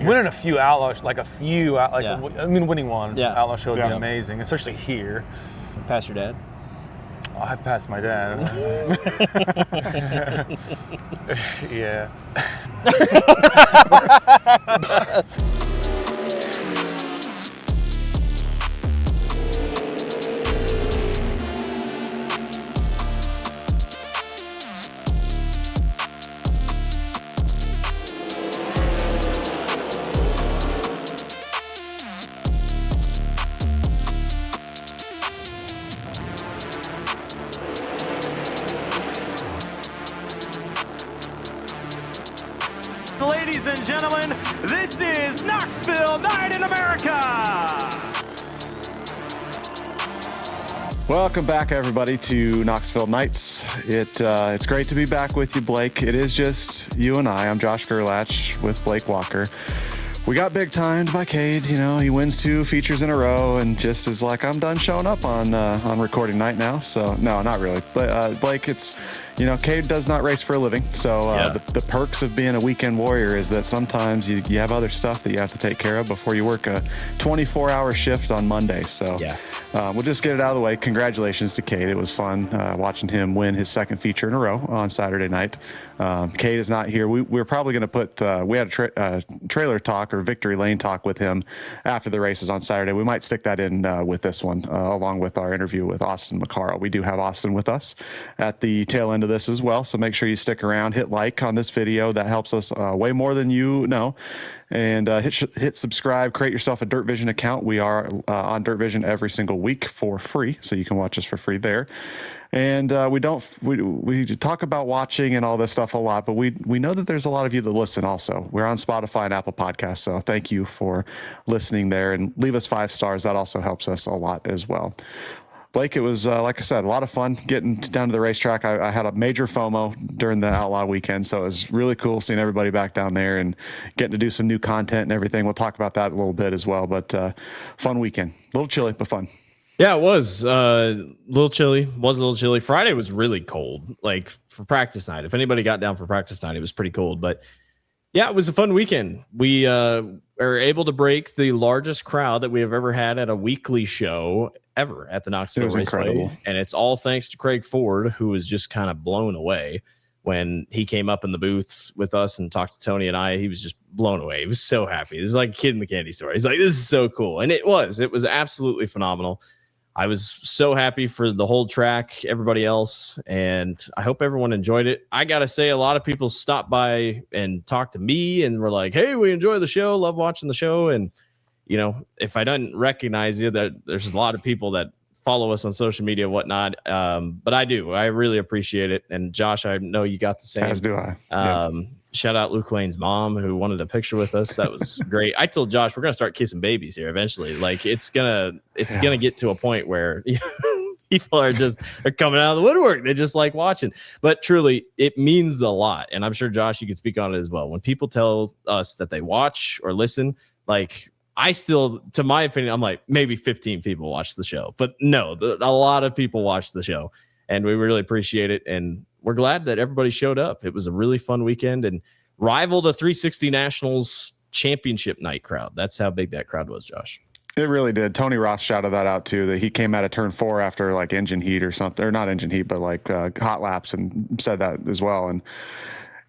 Winning a few outlaws, winning one outlaw show would be amazing, especially here. Pass your dad? Oh, I passed my dad. Yeah. Ladies and gentlemen, this is Knoxville Night in America! Welcome back, everybody, to Knoxville Nights. It's great to be back with you, Blake. It is just you and I. I'm Josh Gerlach with Blake Walker. We got big timed by Kade. You know, he wins 2 features in a row and just is like, I'm done showing up on recording night now. So no, not really. But Blake, it's, you know, Kade does not race for a living. So the perks of being a weekend warrior is that sometimes you have other stuff that you have to take care of before you work a 24-hour shift on Monday. So we'll just get it out of the way. Congratulations to Kade. It was fun watching him win his 2nd feature in a row on Saturday night. Kade is not here. We're probably going to put, we had a trailer talk or victory lane talk with him after the races on Saturday. We might stick that in with this one, along with our interview with Austin McCarl. We do have Austin with us at the tail end of this as well. So make sure you stick around, hit like on this video. That helps us way more than you know. And hit subscribe, create yourself a Dirt Vision account. We are on Dirt Vision every single week for free, so you can watch us for free there. And we talk about watching and all this stuff a lot, but we know that there's a lot of you that listen also. We're on Spotify and Apple Podcasts, so thank you for listening there, and leave us 5 stars. That also helps us a lot as well. Blake, it was, like I said, a lot of fun getting down to the racetrack. I had a major FOMO during the Outlaw weekend, so it was really cool seeing everybody back down there and getting to do some new content and everything. We'll talk about that a little bit as well, but fun weekend. A little chilly, but fun. Yeah, it was a little chilly. Friday was really cold, like for practice night. If anybody got down for practice night, it was pretty cold. But yeah, it was a fun weekend. We are able to break the largest crowd that we have ever had at a weekly show ever at the Knoxville Raceway. Incredible. And it's all thanks to Craig Ford, who was just kind of blown away when he came up in the booth with us and talked to Tony and I. He was just blown away. He was so happy. It was like a kid in the candy store. He's like, this is so cool. And it was absolutely phenomenal. I was so happy for the whole track, everybody else, and I hope everyone enjoyed it. I got to say, a lot of people stopped by and talked to me and were like, hey, we enjoy the show, love watching the show. And, you know, if I didn't recognize you, that there's a lot of people that follow us on social media and whatnot. But I do. I really appreciate it. And Josh, I know you got the same. As do I. Shout out Luke Lane's mom, who wanted a picture with us. That was great. I told Josh we're gonna start kissing babies here eventually. Like it's gonna get to a point where people are coming out of the woodwork. They just like watching. But truly, it means a lot. And I'm sure Josh, you can speak on it as well. When people tell us that they watch or listen, like I still, to my opinion, I'm like maybe 15 people watch the show, but no, a lot of people watch the show, and we really appreciate it. And we're glad that everybody showed up. It was a really fun weekend and rivaled a 360 Nationals championship night crowd. That's how big that crowd was, Josh. It really did. Tony Ross shouted that out too, that he came out of turn 4 after like engine heat or something, or not engine heat, but like hot laps, and said that as well. And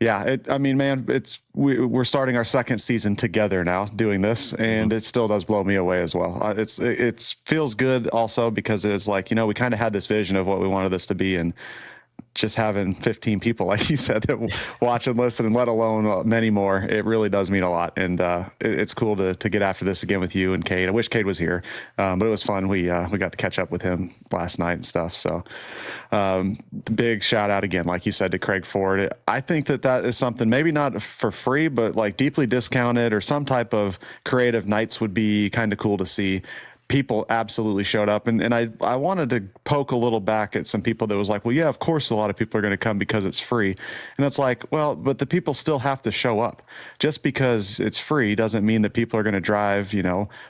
yeah, I mean, man, we're starting our 2nd season together now doing this, and it still does blow me away as well. It feels good also because it's like, you know, we kind of had this vision of what we wanted this to be, and just having 15 people, like you said, that watch and listen, and let alone many more, it really does mean a lot. And it's cool to get after this again with you and Kade. I wish Kade was here, but it was fun. We got to catch up with him last night and stuff. So big shout out again, like you said, to Craig Ford. I think that is something maybe not for free, but like deeply discounted, or some type of creative nights would be kind of cool to see. People absolutely showed up, and I wanted to poke a little back at some people that was like, well, yeah, of course a lot of people are going to come because it's free. And it's like, well, but the people still have to show up. Just because it's free doesn't mean that people are going to drive,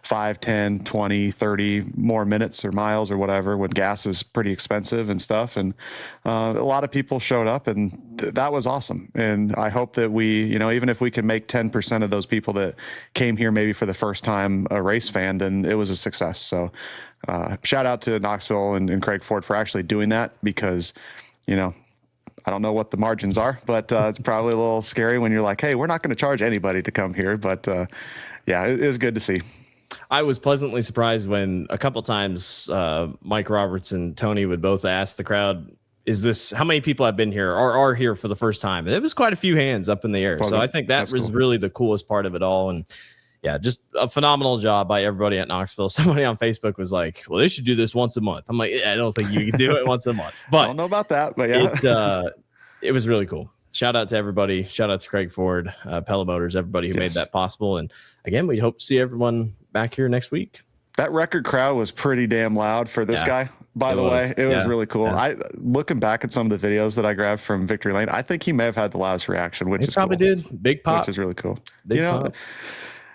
5, 10, 20, 30 more minutes or miles or whatever, when gas is pretty expensive and stuff. And a lot of people showed up, and that was awesome. And I hope that we, even if we can make 10% of those people that came here maybe for the first time a race fan, then it was a success. So shout out to Knoxville and Craig Ford for actually doing that, because, I don't know what the margins are, but it's probably a little scary when you're like, hey, we're not going to charge anybody to come here. But yeah, it was good to see. I was pleasantly surprised when a couple times Mike Roberts and Tony would both ask the crowd, how many people have been here or are here for the first time? And it was quite a few hands up in the air. So I think that was cool. Really the coolest part of it all. And yeah, just a phenomenal job by everybody at Knoxville. Somebody on Facebook was like, well, they should do this once a month. I'm like, I don't think you can do it once a month. But I don't know about that, but yeah. It was really cool. Shout out to everybody. Shout out to Craig Ford, Pella Motors, everybody who made that possible. And again, we hope to see everyone back here next week. That record crowd was pretty damn loud for this guy. By the way, it was really cool. Yeah. Looking back at some of the videos that I grabbed from Victory Lane, I think he may have had the loudest reaction, which is probably cool. Did. Big pop. Which is really cool. Big pop.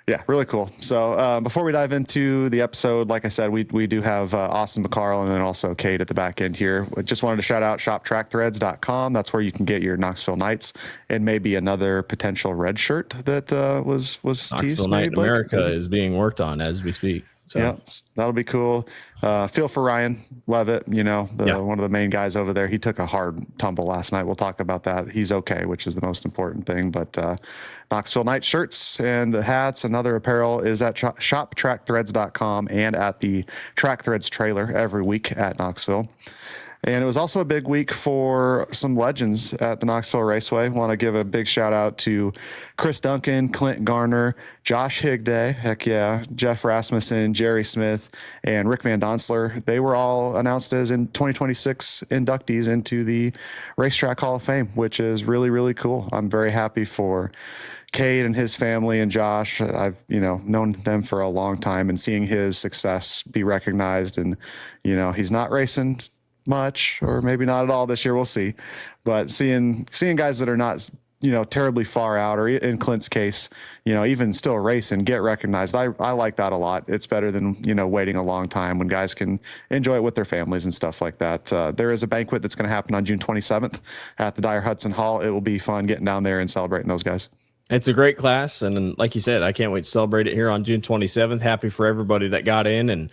Yeah, really cool. So before we dive into the episode, like I said, we do have Austin McCarl and then also Kade at the back end here. I just wanted to shout out shoptrackthreads.com. That's where you can get your Knoxville Knights and maybe another potential red shirt that was Knoxville teased. Knight America is being worked on as we speak. So. Yeah, that'll be cool. Feel for Ryan Levitt, one of the main guys over there. He took a hard tumble last night. We'll talk about that. He's okay, which is the most important thing. But Knoxville Knight shirts and hats and other apparel is at shoptrackthreads.com and at the Track Threads trailer every week at Knoxville. And it was also a big week for some legends at the Knoxville Raceway. Want to give a big shout out to Chris Duncan, Clint Garner, Josh Higday, heck yeah, Jeff Rasmussen, Jerry Smith, and Rick Van Donsler. They were all announced as in 2026 inductees into the Racetrack Hall of Fame, which is really, really cool. I'm very happy for Kade and his family and Josh. I've, known them for a long time, and seeing his success be recognized, and, he's not racing much, or maybe not at all this year, we'll see, but seeing guys that are not terribly far out, or in Clint's case, even still racing, get recognized. I like that a lot. It's better than waiting a long time when guys can enjoy it with their families and stuff like that. There is a banquet that's going to happen on June 27th at the Dyer Hudson Hall. It will be fun getting down there and celebrating those guys. It's a great class, and like you said, I can't wait to celebrate it here on June 27th. Happy for everybody that got in, and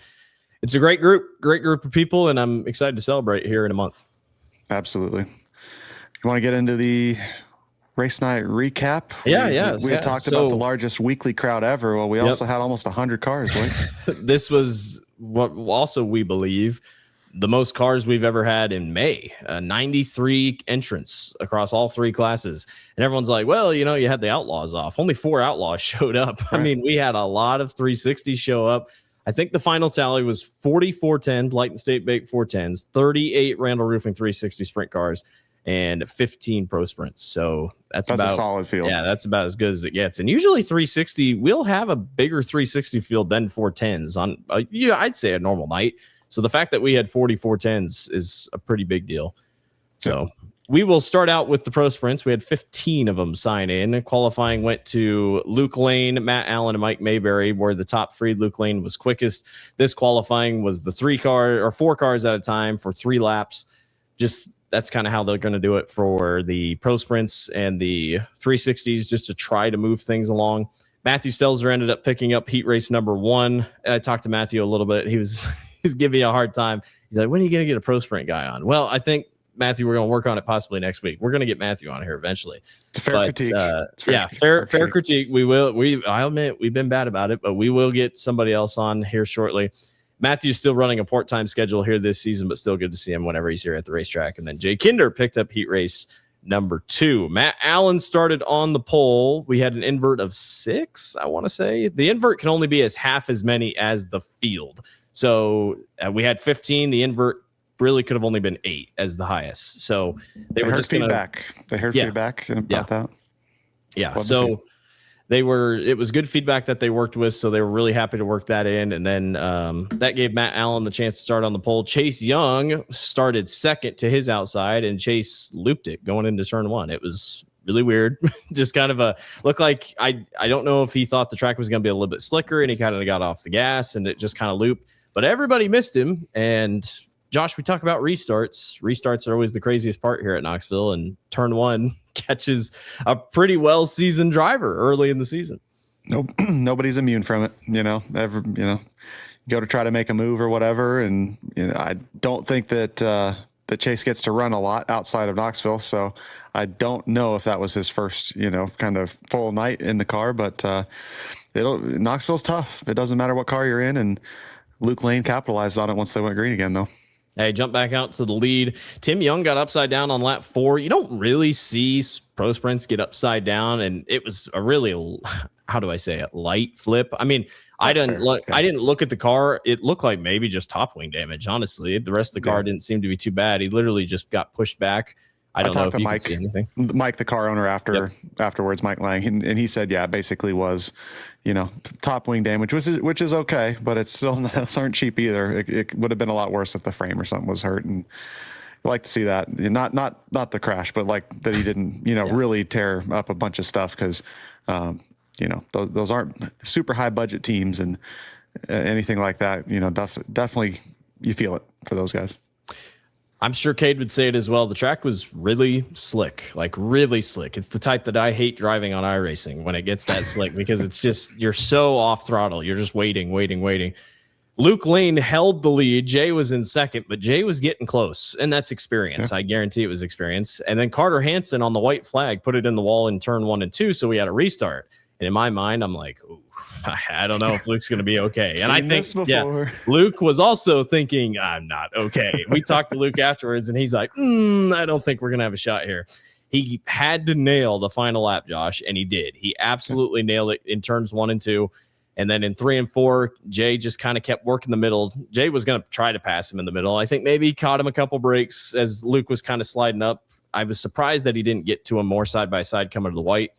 it's a great group of people, and I'm excited to celebrate here in a month. Absolutely. You want to get into the race night recap? We had talked about the largest weekly crowd ever. Well, we also had almost 100 cars. Right? This was what also we believe the most cars we've ever had in May. 93 entrants across all three classes. And everyone's like, well, you had the Outlaws off. Only 4 Outlaws showed up. Right. I mean, we had a lot of 360s show up. I think the final tally was 40 410s, Light and State Bake 410s, 38 Randall Roofing 360 sprint cars, and 15 pro sprints. So that's about a solid field. Yeah, that's about as good as it gets. And usually 360, we'll have a bigger 360 field than 410s on, I'd say a normal night. So the fact that we had 40 410s is a pretty big deal. So we will start out with the pro sprints. We had 15 of them sign in. Qualifying went to Luke Lane, Matt Allen, and Mike Mayberry, where the top three. Luke Lane was quickest. This qualifying was the 4 cars at a time for 3 laps. Just that's kind of how they're going to do it for the pro sprints and the 360s, just to try to move things along. Matthew Stelzer ended up picking up heat race number 1. I talked to Matthew a little bit. He's giving me a hard time. He's like, when are you going to get a pro sprint guy on? Well, I think, Matthew, we're going to work on it possibly next week. We're going to get Matthew on here eventually. It's a fair critique. Fair critique. We will. I'll admit we've been bad about it, but we will get somebody else on here shortly. Matthew's still running a port time schedule here this season, but still good to see him whenever he's here at the racetrack. And then Jay Kinder picked up heat race number 2. Matt Allen started on the pole. We had an invert of 6, I want to say. The invert can only be as half as many as the field. So we had 15. The invert really could have only been 8 as the highest. So they were heard just feedback. They heard feedback about that. Yeah. So it was good feedback that they worked with. So they were really happy to work that in. And then that gave Matt Allen the chance to start on the pole. Chase Young started second to his outside, and Chase looped it going into turn 1. It was really weird. Just kind of looked like, I don't know if he thought the track was going to be a little bit slicker, and he kind of got off the gas and it just kind of looped, but everybody missed him. And Josh, we talk about restarts. Restarts are always the craziest part here at Knoxville, and turn one catches a pretty well-seasoned driver early in the season. Nope, nobody's immune from it. Go to try to make a move or whatever, and I don't think that that Chase gets to run a lot outside of Knoxville, so I don't know if that was his first kind of full night in the car, but Knoxville's tough. It doesn't matter what car you're in, and Luke Lane capitalized on it once they went green again, though. Hey, jump back out to the lead. Tim Young got upside down on lap 4. You don't really see pro sprints get upside down, and it was a really, how do I say it, light flip. I mean, I didn't look at the car. It looked like maybe just top wing damage, honestly. The rest of the car didn't seem to be too bad. He literally just got pushed back. I don't know if you can see anything. Mike, the car owner, afterwards, Mike Lang, and he said, basically was, top wing damage, which is okay, but it's still those aren't cheap either. It would have been a lot worse if the frame or something was hurt, and I like to see that. Not the crash, but like that he didn't, really tear up a bunch of stuff, because, those aren't super high budget teams, and anything like that, definitely you feel it for those guys. I'm sure Kade would say it as well. The track was really slick, like really slick. It's the type that I hate driving on iRacing when it gets that slick, because it's just, you're so off throttle. You're just waiting. Luke Lane held the lead. Jay was in second, but Jay was getting close, and that's experience. Yeah. I guarantee it was experience. And then Carter Hansen on the white flag put it in the wall in turn 1 and 2, so we had a restart. And in my mind, I'm like, ooh, I don't know if Luke's going to be okay. And I think Luke was also thinking, I'm not okay. We talked to Luke afterwards, and he's like, I don't think we're going to have a shot here. He had to nail the final lap, Josh, and he did. He absolutely nailed it in turns 1 and 2. And then in 3 and 4, Jay just kind of kept working the middle. Jay was going to try to pass him in the middle. I think maybe he caught him a couple breaks as Luke was kind of sliding up. I was surprised that he didn't get to him more side by side coming to the white.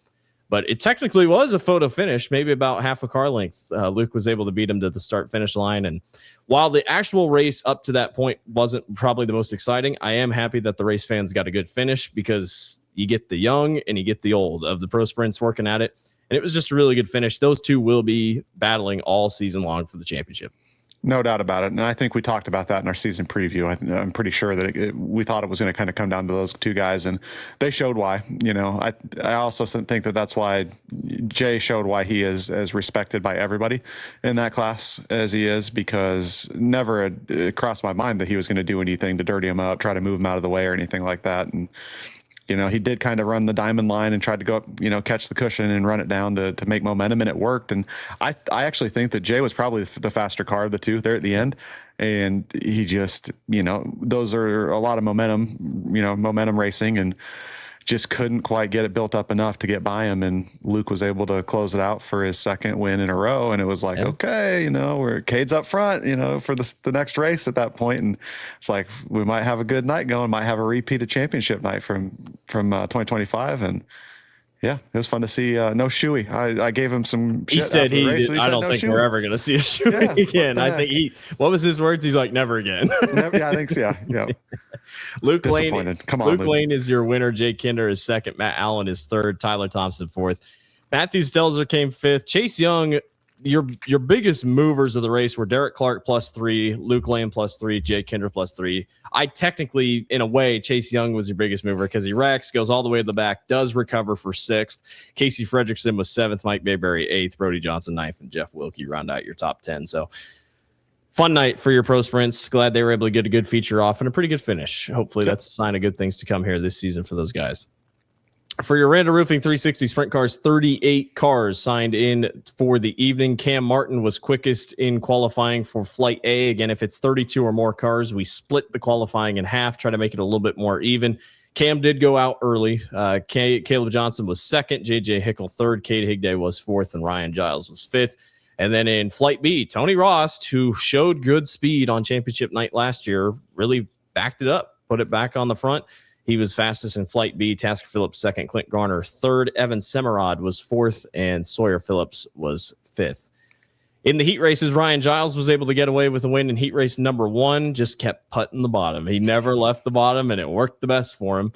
But it technically was a photo finish, maybe about half a car length. Luke was able to beat him to the start-finish line. And while the actual race up to that point wasn't probably the most exciting, I am happy that the race fans got a good finish, because you get the young and you get the old of the pro sprints working at it. And it was just a really good finish. Those two will be battling all season long for the championship. No doubt about it. And I think we talked about that in our season preview. I'm pretty sure that we thought it was going to kind of come down to those two guys, and they showed why. I also think that that's why Jay showed why he is as respected by everybody in that class as he is, because never it crossed my mind that he was going to do anything to dirty him out, try to move him out of the way or anything like that. And he did kind of run the diamond line and tried to go up, catch the cushion and run it down to make momentum, and it worked. And I actually think that Jay was probably the faster car of the two there at the end. And he just, those are a lot of momentum, momentum racing, and just couldn't quite get it built up enough to get by him. And Luke was able to close it out for his second win in a row. And it was like, okay, we're Cade's up front, for the next race at that point. And it's like, we might have a good night going, might have a repeated championship night from 2025. And yeah, it was fun to see. No shoey. I gave him some shit. He said I don't think we're ever going to see a shoey again. I think what was his words? He's like, never again. Yeah, I think so. Yeah. Luke Lane. Come on, Luke Lane is your winner. Jake Kinder is second. Matt Allen is third. Tyler Thompson fourth. Matthew Stelzer came fifth. Chase Young. Your biggest movers of the race were Derek Clark +3, Luke Lane +3, Jake Kinder +3. I technically, in a way, Chase Young was your biggest mover, because he wrecks, goes all the way to the back, does recover for 6th. Casey Fredrickson was 7th, Mike Bayberry 8th, Brody Johnson 9th, and Jeff Wilkie round out your top 10. So fun night for your pro sprints. Glad they were able to get a good feature off and a pretty good finish. Hopefully that's a sign of good things to come here this season for those guys. For your Randa Roofing 360 Sprint Cars, 38 cars signed in for the evening. Cam Martin was quickest in qualifying for Flight A. Again, if it's 32 or more cars, we split the qualifying in half, try to make it a little bit more even. Cam did go out early. Caleb Johnson was second, JJ Hickle third, Kade Higday was fourth, and Ryan Giles was fifth. And then in Flight B, Tony Rost, who showed good speed on championship night last year, really backed it up, put it back on the front. He was fastest in Flight B. Tasker Phillips second, Clint Garner third, Evan Semerod was fourth, and Sawyer Phillips was fifth. In the heat races, Ryan Giles was able to get away with a win in heat race number 1, just kept putting the bottom. He never left the bottom, and it worked the best for him.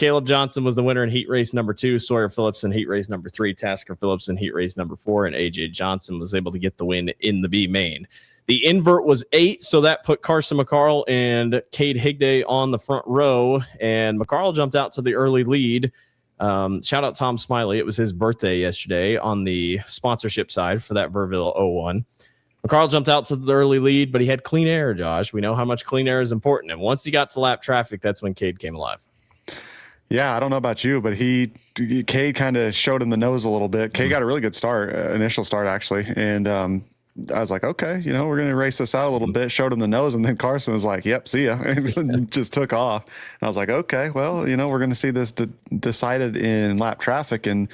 Caleb Johnson was the winner in heat race number 2, Sawyer Phillips in heat race number 3, Tasker Phillips in heat race number 4, and AJ Johnson was able to get the win in the B main. The invert was 8, so that put Carson McCarl and Kade Higday on the front row, and McCarl jumped out to the early lead. Shout out Tom Smiley. It was his birthday yesterday on the sponsorship side for that Verville 01. McCarl jumped out to the early lead, but he had clean air, Josh. We know how much clean air is important. And once he got to lap traffic, that's when Kade came alive. Yeah, I don't know about you, but Kade kind of showed him the nose a little bit. Kade got a really good start, initial start actually. And I was like, okay, we're going to race this out a little bit, showed him the nose. And then Carson was like, yep, see ya. And just took off. And I was like, okay, well, we're going to see this decided in lap traffic. And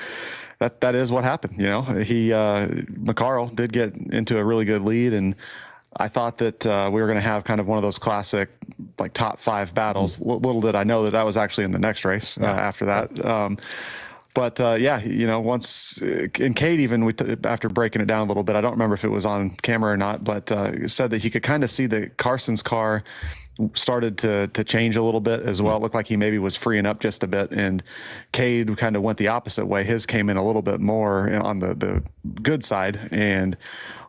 that is what happened. McCarl did get into a really good lead, and I thought that we were going to have kind of one of those classic like top 5 battles. Little did I know that was actually in the next race after that. Once in Kade, even after breaking it down a little bit, I don't remember if it was on camera or not, but said that he could kind of see that Carson's car started to change a little bit as well. It looked like he maybe was freeing up just a bit, and Kade kind of went the opposite way. His came in a little bit more on the good side, and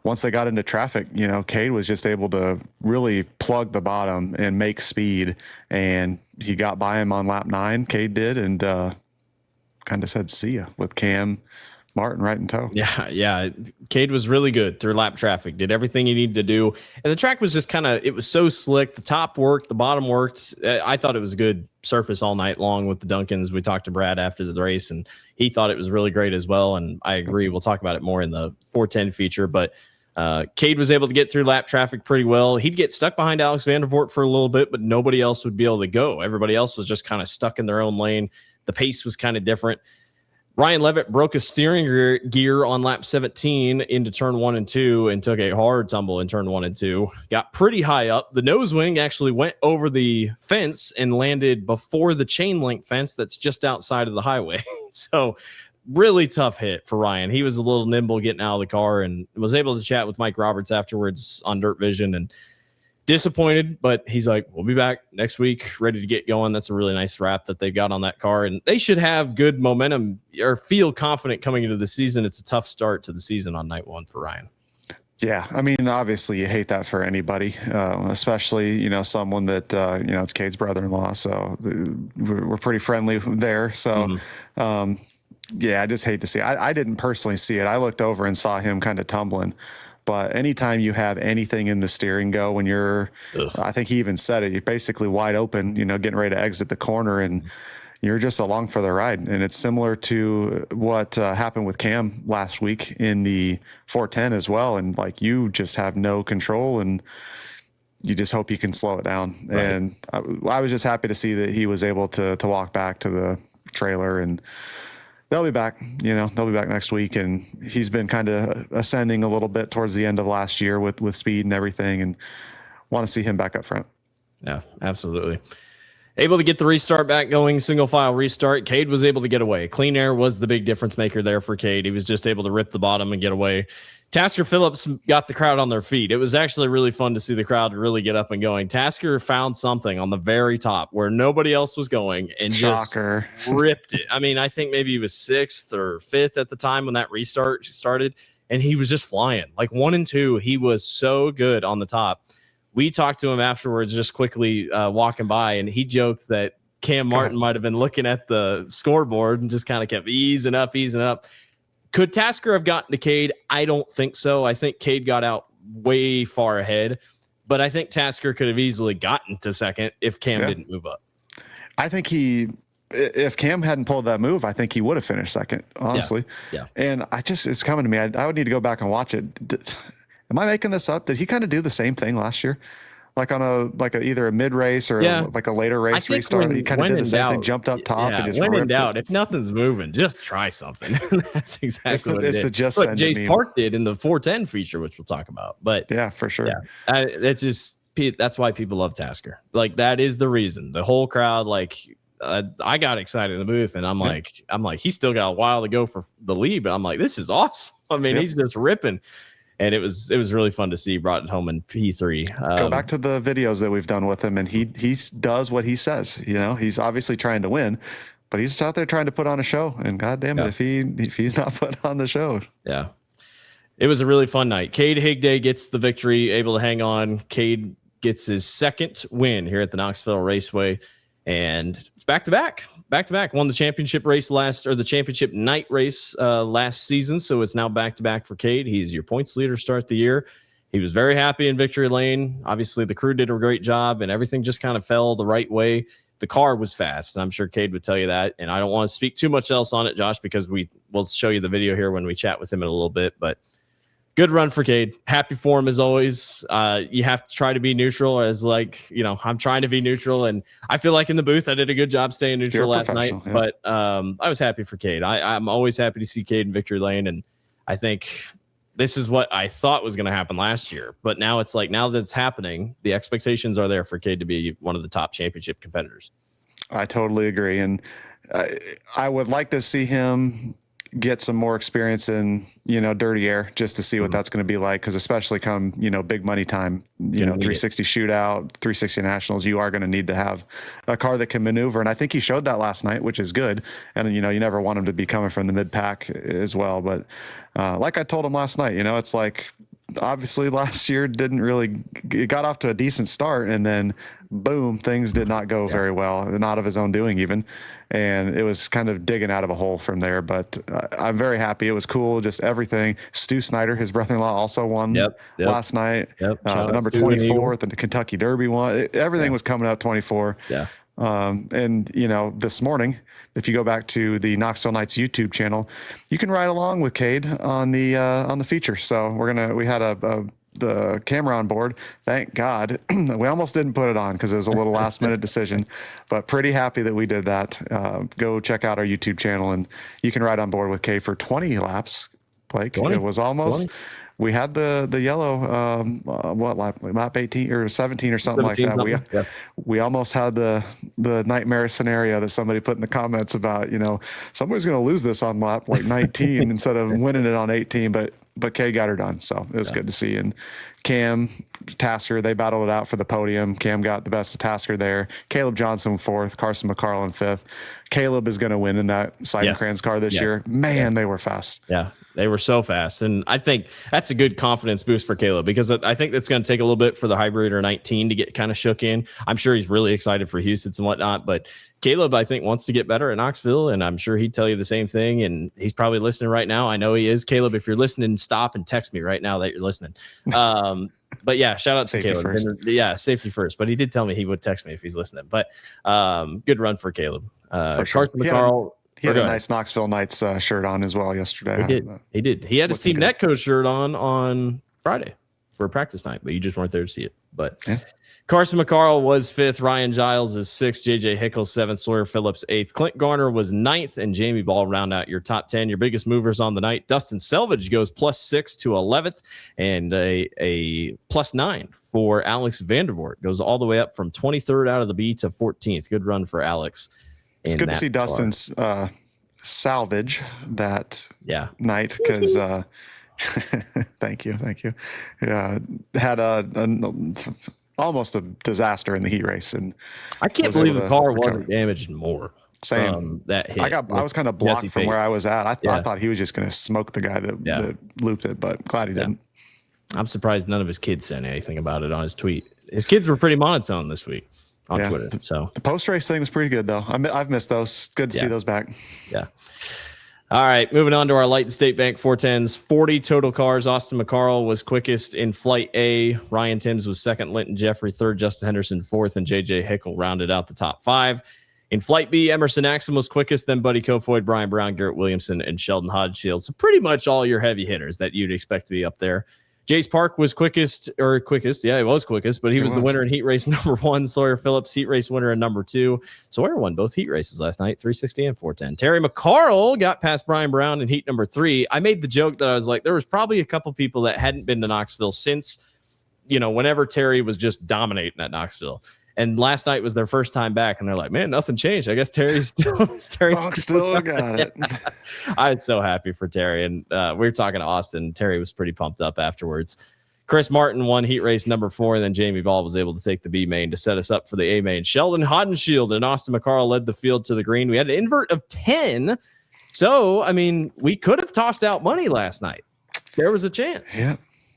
once they got into traffic, Kade was just able to really plug the bottom and make speed, and he got by him on lap 9, Kade did, and kind of said see ya with Cam Martin right in tow. Yeah. Kade was really good through lap traffic, did everything he needed to do. And the track was just it was so slick. The top worked, the bottom worked. I thought it was a good surface all night long with the Duncans. We talked to Brad after the race, and he thought it was really great as well. And I agree. We'll talk about it more in the 410 feature, but Kade was able to get through lap traffic pretty well. He'd get stuck behind Alex Vandervoort for a little bit, but nobody else would be able to go. Everybody else was just kind of stuck in their own lane. The pace was kind of different. Ryan Levitt broke a steering gear on lap 17 into turn 1 and 2 and took a hard tumble in turn 1 and 2. Got pretty high up. The nose wing actually went over the fence and landed before the chain link fence that's just outside of the highway. So really tough hit for Ryan. He was a little nimble getting out of the car and was able to chat with Mike Roberts afterwards on Dirt Vision, and disappointed, but he's like, we'll be back next week, ready to get going. That's a really nice wrap that they've got on that car, and they should have good momentum or feel confident coming into the season. It's a tough start to the season on night 1 for Ryan. Yeah, I mean, obviously you hate that for anybody, especially, someone that, it's Kade's brother-in-law, so we're pretty friendly there. So, I just hate to see it. I didn't personally see it. I looked over and saw him kind of tumbling. But anytime you have anything in the steering go, when I think he even said it, you're basically wide open, getting ready to exit the corner, and you're just along for the ride. And it's similar to what happened with Cam last week in the 410 as well. And you just have no control, and you just hope you can slow it down. Right. And I was just happy to see that he was able to walk back to the trailer, and they'll be back, they'll be back next week. And he's been kind of ascending a little bit towards the end of last year with speed and everything, and want to see him back up front. Yeah, absolutely. Able to get the restart back going, single file restart. Kade was able to get away. Clean air was the big difference maker there for Kade. He was just able to rip the bottom and get away. Tasker Phillips got the crowd on their feet. It was actually really fun to see the crowd really get up and going. Tasker found something on the very top where nobody else was going and Shocker. Just ripped it. I mean, I think maybe he was 6th or 5th at the time when that restart started, and he was just flying. 1 and 2, he was so good on the top. We talked to him afterwards, just quickly walking by, and he joked that Cam Martin might have been looking at the scoreboard and just kind of kept easing up. Could Tasker have gotten to Kade? I don't think so. I think Kade got out way far ahead, but I think Tasker could have easily gotten to second if Cam didn't move up. I think if Cam hadn't pulled that move, I think he would have finished second, honestly. Yeah. And it's coming to me. I would need to go back and watch it. Am I making this up? Did he kind of do the same thing last year? On either a mid race or a later race restart. He kind of did the same thing, jumped up top and just when ripped in doubt, if nothing's moving, just try something. That's exactly what it is. Look, Jace Park did in the 410 feature, which we'll talk about. But yeah, for sure. Yeah, that's why people love Tasker. That is the reason. The whole crowd, I got excited in the booth, and I'm like, he's still got a while to go for the lead, but I'm like, this is awesome. I mean, he's just ripping. And it was really fun to see. He brought it home in P3. Go back to the videos that we've done with him, and he does what he says. You know, he's obviously trying to win, but he's out there trying to put on a show. And God damn it, if he's not put on the show. Yeah. It was a really fun night. Kade Higday gets the victory, able to hang on. Kade gets his second win here at the Knoxville Raceway, and it's back to back. Won the championship race the championship night race last season, so it's now back to back for Kade. He's your points leader start the year. He was very happy in victory lane. Obviously, the crew did a great job, and everything just kind of fell the right way. The car was fast, and I'm sure Kade would tell you that. And I don't want to speak too much else on it, Josh, because we'll show you the video here when we chat with him in a little bit, but. Good run for Kade. Happy for him as always. You have to try to be neutral I'm trying to be neutral. And I feel like in the booth, I did a good job staying neutral last night. Yeah. But I was happy for Kade. I'm always happy to see Kade in victory lane. And I think this is what I thought was going to happen last year. But now it's like, now that it's happening, the expectations are there for Kade to be one of the top championship competitors. I totally agree. And I would like to see him get some more experience in, dirty air, just to see what that's going to be like. Cause especially come, big money time, 360 shootout, 360 nationals, you are going to need to have a car that can maneuver. And I think he showed that last night, which is good. And, you never want him to be coming from the mid pack as well. But like I told him last night, it's like, obviously last year it got off to a decent start, and then boom, things did not go very well, not of his own doing even. And it was kind of digging out of a hole from there, but I'm very happy. It was cool. Just everything. Stu Snyder, his brother-in-law, also won last night. The number 24 at the Kentucky Derby won. Everything was coming up 24. Yeah. And this morning, if you go back to the Knoxville Knights YouTube channel, you can ride along with Kade on the feature. So we had the camera on board. Thank God. We almost didn't put it on because it was a little last minute decision, but pretty happy that we did that. Go check out our YouTube channel, and you can ride on board with Kade for 20 laps. Blake, 20? It was almost 20. We had the yellow, lap 18 or 17 or something like that. We almost had the nightmare scenario that somebody put in the comments about, somebody's going to lose this on lap like 19 instead of winning it on 18, but Kade got her done. So it was good to see. And Cam, Tasker, they battled it out for the podium. Cam got the best of Tasker there. Caleb Johnson fourth, Carson McCarl in fifth. Caleb is going to win in that Seidenkranz car this year. Man, they were fast. Yeah. They were so fast. And I think that's a good confidence boost for Caleb, because I think that's going to take a little bit for the Hybrid or 19 to get kind of shook in. I'm sure he's really excited for Houston and whatnot, but Caleb, I think, wants to get better at Knoxville, and I'm sure he'd tell you the same thing. And he's probably listening right now. I know he is. Caleb, if you're listening, stop and text me right now that you're listening. But yeah, shout out to Caleb. First. Safety first. But he did tell me he would text me if he's listening. But good run for Caleb. For sure. Carson McCarl. He had a nice Knoxville Knights shirt on as well yesterday. He did. He had his Team Netcode shirt on Friday for a practice night, but you just weren't there to see it. But Carson McCarl was fifth. Ryan Giles is sixth. JJ Hickle seventh. Sawyer Phillips eighth. Clint Garner was ninth, and Jamie Ball round out your top 10. Your biggest movers on the night. Dustin Selvage goes +6 to 11th, and a +9 for Alex Vandervoort. Goes all the way up from 23rd out of the B to 14th. Good run for Alex. It's good to see Dustin's salvage that night, because thank you. Yeah, had almost a disaster in the heat race, and I can't believe the car wasn't damaged more. Same. That hit. I was kind of blocked from where I was at. I thought he was just going to smoke the guy that looped it, but glad he didn't. I'm surprised none of his kids said anything about it on his tweet. His kids were pretty monotone this week on Twitter. So the post-race thing was pretty good, though. I've missed those. Good to see those back. Yeah. All right, moving on to our Light and State Bank 410s. 40 total cars. Austin McCarl was quickest in Flight A. Ryan Timms was second. Linton Jeffrey third. Justin Henderson fourth. And J.J. Hickle rounded out the top five. In Flight B, Emerson Axum was quickest. Then Buddy Kofoid, Brian Brown, Garrett Williamson, and Sheldon Hodgshield. So pretty much all your heavy hitters that you'd expect to be up there. Jace Park was quickest. Yeah, he was quickest, but he was the winner in heat race number 1. Sawyer Phillips, heat race winner in number 2. Sawyer won both heat races last night, 360 and 410. Terry McCarl got past Brian Brown in heat number 3. I made the joke that I was like, there was probably a couple people that hadn't been to Knoxville since, whenever Terry was just dominating at Knoxville. And last night was their first time back, and they're like, "Man, nothing changed. I guess Terry's still got it." I was so happy for Terry, and we were talking to Austin. Terry was pretty pumped up afterwards. Chris Martin won heat race number 4, and then Jamie Ball was able to take the B main to set us up for the A main. Sheldon Hodenshield and Austin McCarl led the field to the green. We had an invert of 10. So, I mean, we could have tossed out money last night. There was a chance. Yeah.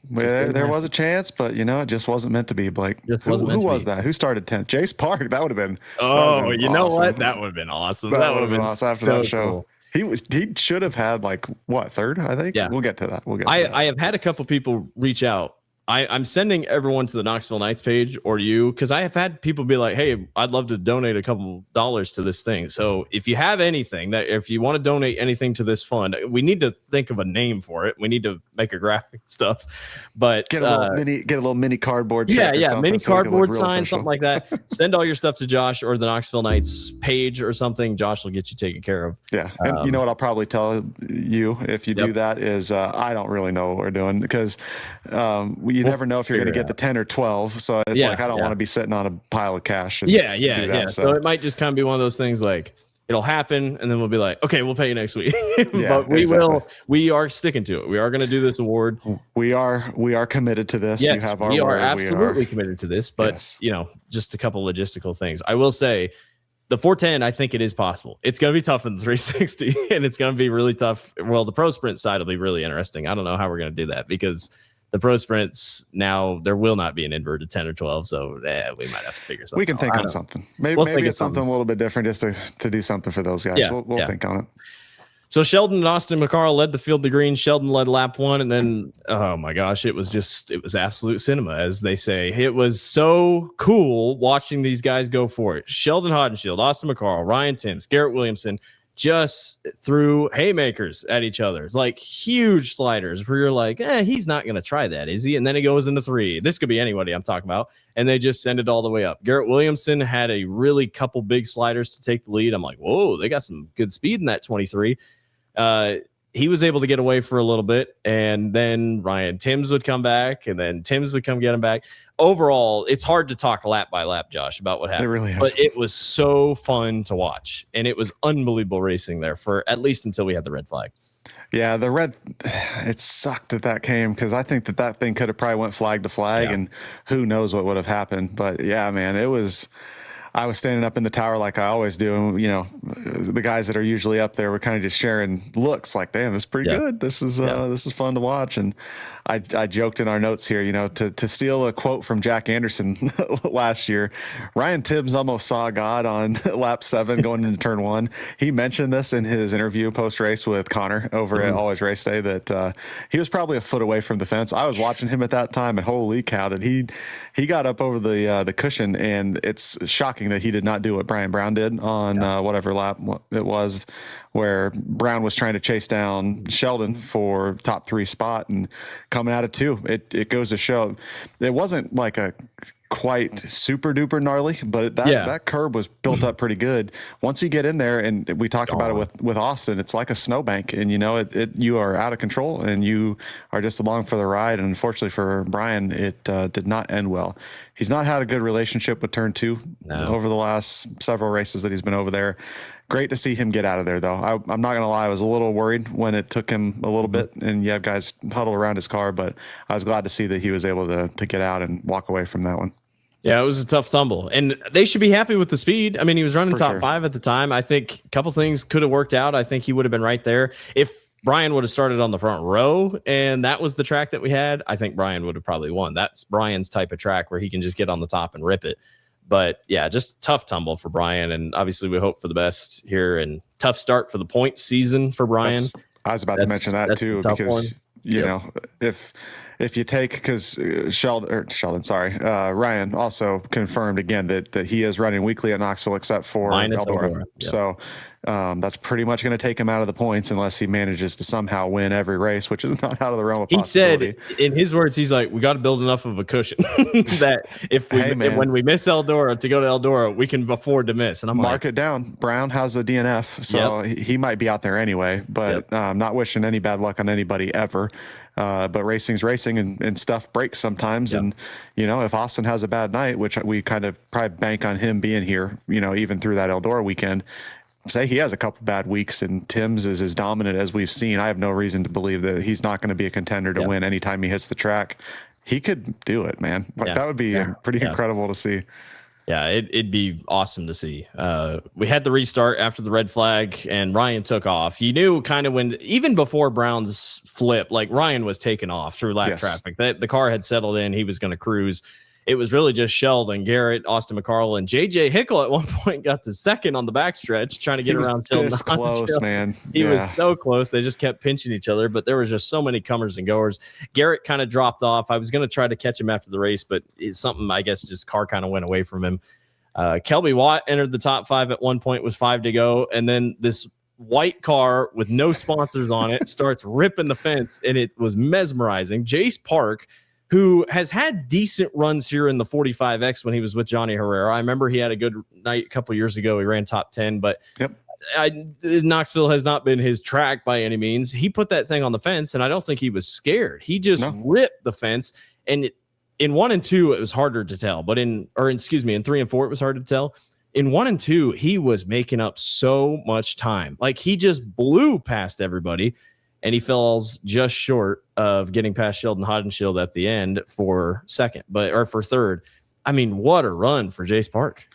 Well, there was a chance, but it just wasn't meant to be, Blake. Who was that? Who started 10th? Jace Park. That would have been. Oh, you know what? That would have been awesome. That would have been awesome after that show. Cool. He should have had third, I think. Yeah. We'll get to that. I have had a couple people reach out. I'm sending everyone to the Knoxville Knights page or you, because I have had people be like, "Hey, I'd love to donate a couple dollars to this thing." So if you have anything if you want to donate anything to this fund, we need to think of a name for it. We need to make a graphic stuff, but get a little mini cardboard. Mini cardboard sign, something like that. Send all your stuff to Josh or the Knoxville Knights page or something. Josh will get you taken care of. Yeah, and you know what I'll probably tell you if you do that is I don't really know what we're doing, because you never know if you're going to get the 10 or 12. So it's I don't want to be sitting on a pile of cash. So it might just kind of be one of those things it'll happen, and then we'll be like, okay, we'll pay you next week. But we are sticking to it. We are going to do this award. We are committed to this. Yes, you have our we are word. absolutely committed to this, but just a couple logistical things. I will say the 410, I think it is possible. It's going to be tough in the 360, and it's going to be really tough. Well, the pro sprint side will be really interesting. I don't know how we're going to do that, because the pro sprints now, there will not be an inverted 10 or 12, so we might have to figure something out. We can think on something. Maybe it's something a little bit different, just to do something for those guys. We'll think on it. So Sheldon and Austin McCarl led the field to green. Sheldon led lap 1, and then, oh my gosh, it was absolute cinema, as they say. It was so cool watching these guys go for it. Sheldon Hodenshield, Austin McCarl, Ryan Timms, Garrett Williamson, just threw haymakers at each other. It's like huge sliders where you're like, he's not going to try that, is he? And then he goes into 3. This could be anybody I'm talking about. And they just send it all the way up. Garrett Williamson had a really couple big sliders to take the lead. I'm like, whoa, they got some good speed in that 23. He was able to get away for a little bit, and then Ryan Timms would come back, and then Timms would come get him back. Overall, it's hard to talk lap by lap, Josh, about what happened. It really is. But it was so fun to watch, and it was unbelievable racing there for at least until we had the red flag. Yeah, the red, it sucked that came, because I think that thing could have probably went flag to flag, and who knows what would have happened. But yeah, man, I was standing up in the tower like I always do. And, the guys that are usually up there were kind of just sharing looks like, damn, this is pretty good. This is fun to watch. And I joked in our notes here, to steal a quote from Jack Anderson last year, Ryan Timms almost saw God on lap 7 going into turn 1. He mentioned this in his interview post-race with Connor over at Always Race Day, that he was probably a foot away from the fence. I was watching him at that time, and holy cow, that he got up over the cushion, and it's shocking that he did not do what Brian Brown did on whatever lap it was, where Brown was trying to chase down Sheldon for top 3 spot and coming out of 2. It goes to show it wasn't like a quite super duper gnarly, but that curb was built up pretty good. Once you get in there, and we talked about it with Austin, it's like a snowbank, and you are out of control, and you are just along for the ride. And unfortunately for Brian, it did not end well. He's not had a good relationship with turn 2 over the last several races that he's been over there. Great to see him get out of there, though. I'm not going to lie. I was a little worried when it took him a little bit, and you have guys huddled around his car, but I was glad to see that he was able to get out and walk away from that one. Yeah, it was a tough tumble, and they should be happy with the speed. I mean, he was running top 5 at the time. I think a couple things could have worked out. I think he would have been right there. If Brian would have started on the front row and that was the track that we had, I think Brian would have probably won. That's Brian's type of track where he can just get on the top and rip it. But yeah, just tough tumble for Brian, and obviously we hope for the best here, and tough start for the points season for Brian. I was about to mention that too, because if you take, because Ryan also confirmed again that he is running weekly at Knoxville except for Eldora. Yep. So that's pretty much going to take him out of the points unless he manages to somehow win every race, which is not out of the realm of possibility. He said, in his words, he's like, we got to build enough of a cushion that when we miss Eldora to go to Eldora, we can afford to miss. And I'm mark it down. Brown has a DNF, so he might be out there anyway, but I'm not wishing any bad luck on anybody ever. But racing's racing, and stuff breaks sometimes. And, if Austin has a bad night, which we kind of probably bank on him being here, even through that Eldora weekend, say he has a couple bad weeks and Tim's is as dominant as we've seen, I have no reason to believe that he's not going to be a contender to win anytime he hits the track. He could do it, man. That would be pretty incredible to see. Yeah, it'd be awesome to see. We had the restart after the red flag, and Ryan took off. You knew kind of when, even before Brown's flip, like Ryan was taking off through lap traffic. The car had settled in. He was going to cruise. It was really just Sheldon, Garrett, Austin McCarl, and JJ Hickle at one point got to second on the backstretch, trying to get around Sheldon. This close, man. He was so close. They just kept pinching each other, but there was just so many comers and goers. Garrett kind of dropped off. I was going to try to catch him after the race, but it's something, I guess, just car kind of went away from him. Kelby Watt entered the top 5 at one point with 5 to go, and then this white car with no sponsors on it starts ripping the fence, and it was mesmerizing. Jace Park, who has had decent runs here in the 45X when he was with Johnny Herrera. I remember he had a good night a couple years ago. He ran top 10, but Knoxville has not been his track by any means. He put that thing on the fence, and I don't think he was scared. He just ripped the fence, and in 1 and 2, it was harder to tell. But in 3 and 4, it was hard to tell. In 1 and 2, he was making up so much time. Like, he just blew past everybody, and he falls just short of getting past Sheldon Hodenshield at the end for third. I mean, what a run for Jace Park.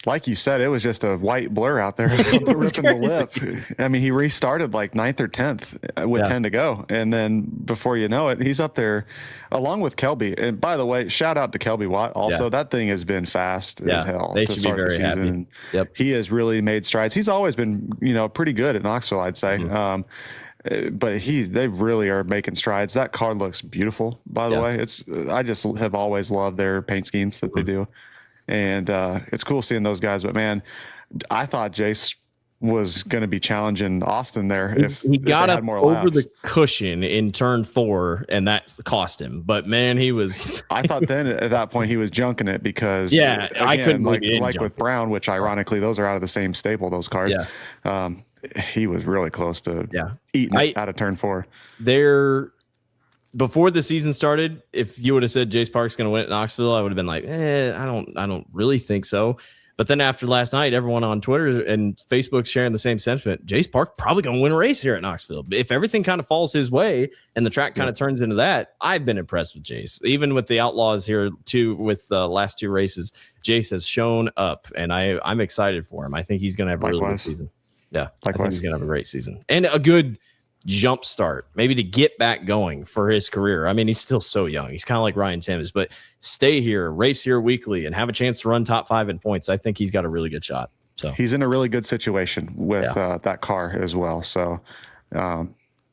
Like you said, it was just a white blur out there ripping the lip. I mean, he restarted like 9th or 10th with 10 to go. And then before you know it, he's up there along with Kelby. And by the way, shout out to Kelby Watt. Also, that thing has been fast as hell. They should be very happy. Yep. He has really made strides. He's always been, pretty good at Knoxville, I'd say. Mm-hmm. But they really are making strides. That car looks beautiful, by the way. I just have always loved their paint schemes that they do. And it's cool seeing those guys. But, man, I thought Jace was going to be challenging Austin there if he got up more over laps. the cushion in turn 4, and that cost him. But, man, he was – I thought then at that point he was junking it because, again, I couldn't like with Brown, which ironically those are out of the same stable, those cars. Yeah. He was really close to eating it out of turn 4. Before the season started, if you would have said Jace Park's going to win at Knoxville, I would have been like, I don't really think so. But then after last night, everyone on Twitter and Facebook's sharing the same sentiment. Jace Park probably going to win a race here at Knoxville. If everything kind of falls his way and the track kind of turns into that, I've been impressed with Jace. Even with the Outlaws here too, with the last 2 races, Jace has shown up, and I'm excited for him. I think he's going to have a really good season. Yeah, I think he's going to have a great season and a good jump start, maybe to get back going for his career. I mean, he's still so young. He's kind of like Ryan Timms, but stay here, race here weekly, and have a chance to run top 5 in points. I think he's got a really good shot. So he's in a really good situation with that car as well. So, there's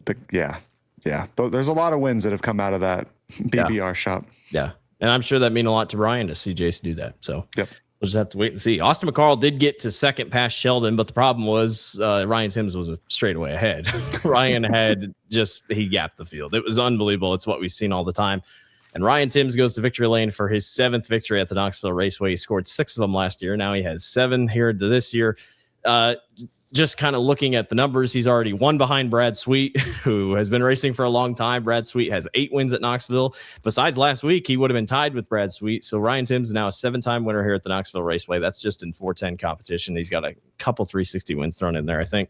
a lot of wins that have come out of that BBR shop. Yeah, and I'm sure that means a lot to Ryan to see Jace do that. So, we'll just have to wait and see. Austin McCarl did get to second past Sheldon, but the problem was Ryan Timms was a straightaway ahead. Ryan he gapped the field. It was unbelievable. It's what we've seen all the time. And Ryan Timms goes to victory lane for his 7th victory at the Knoxville Raceway. He scored 6 of them last year. Now he has 7 here to this year. Just kind of looking at the numbers, he's already 1 behind Brad Sweet, who has been racing for a long time. Brad Sweet has 8 wins at Knoxville. Besides last week, he would have been tied with Brad Sweet. So Ryan Timms is now a 7-time winner here at the Knoxville Raceway. That's just in 410 competition. He's got a couple 360 wins thrown in there, I think.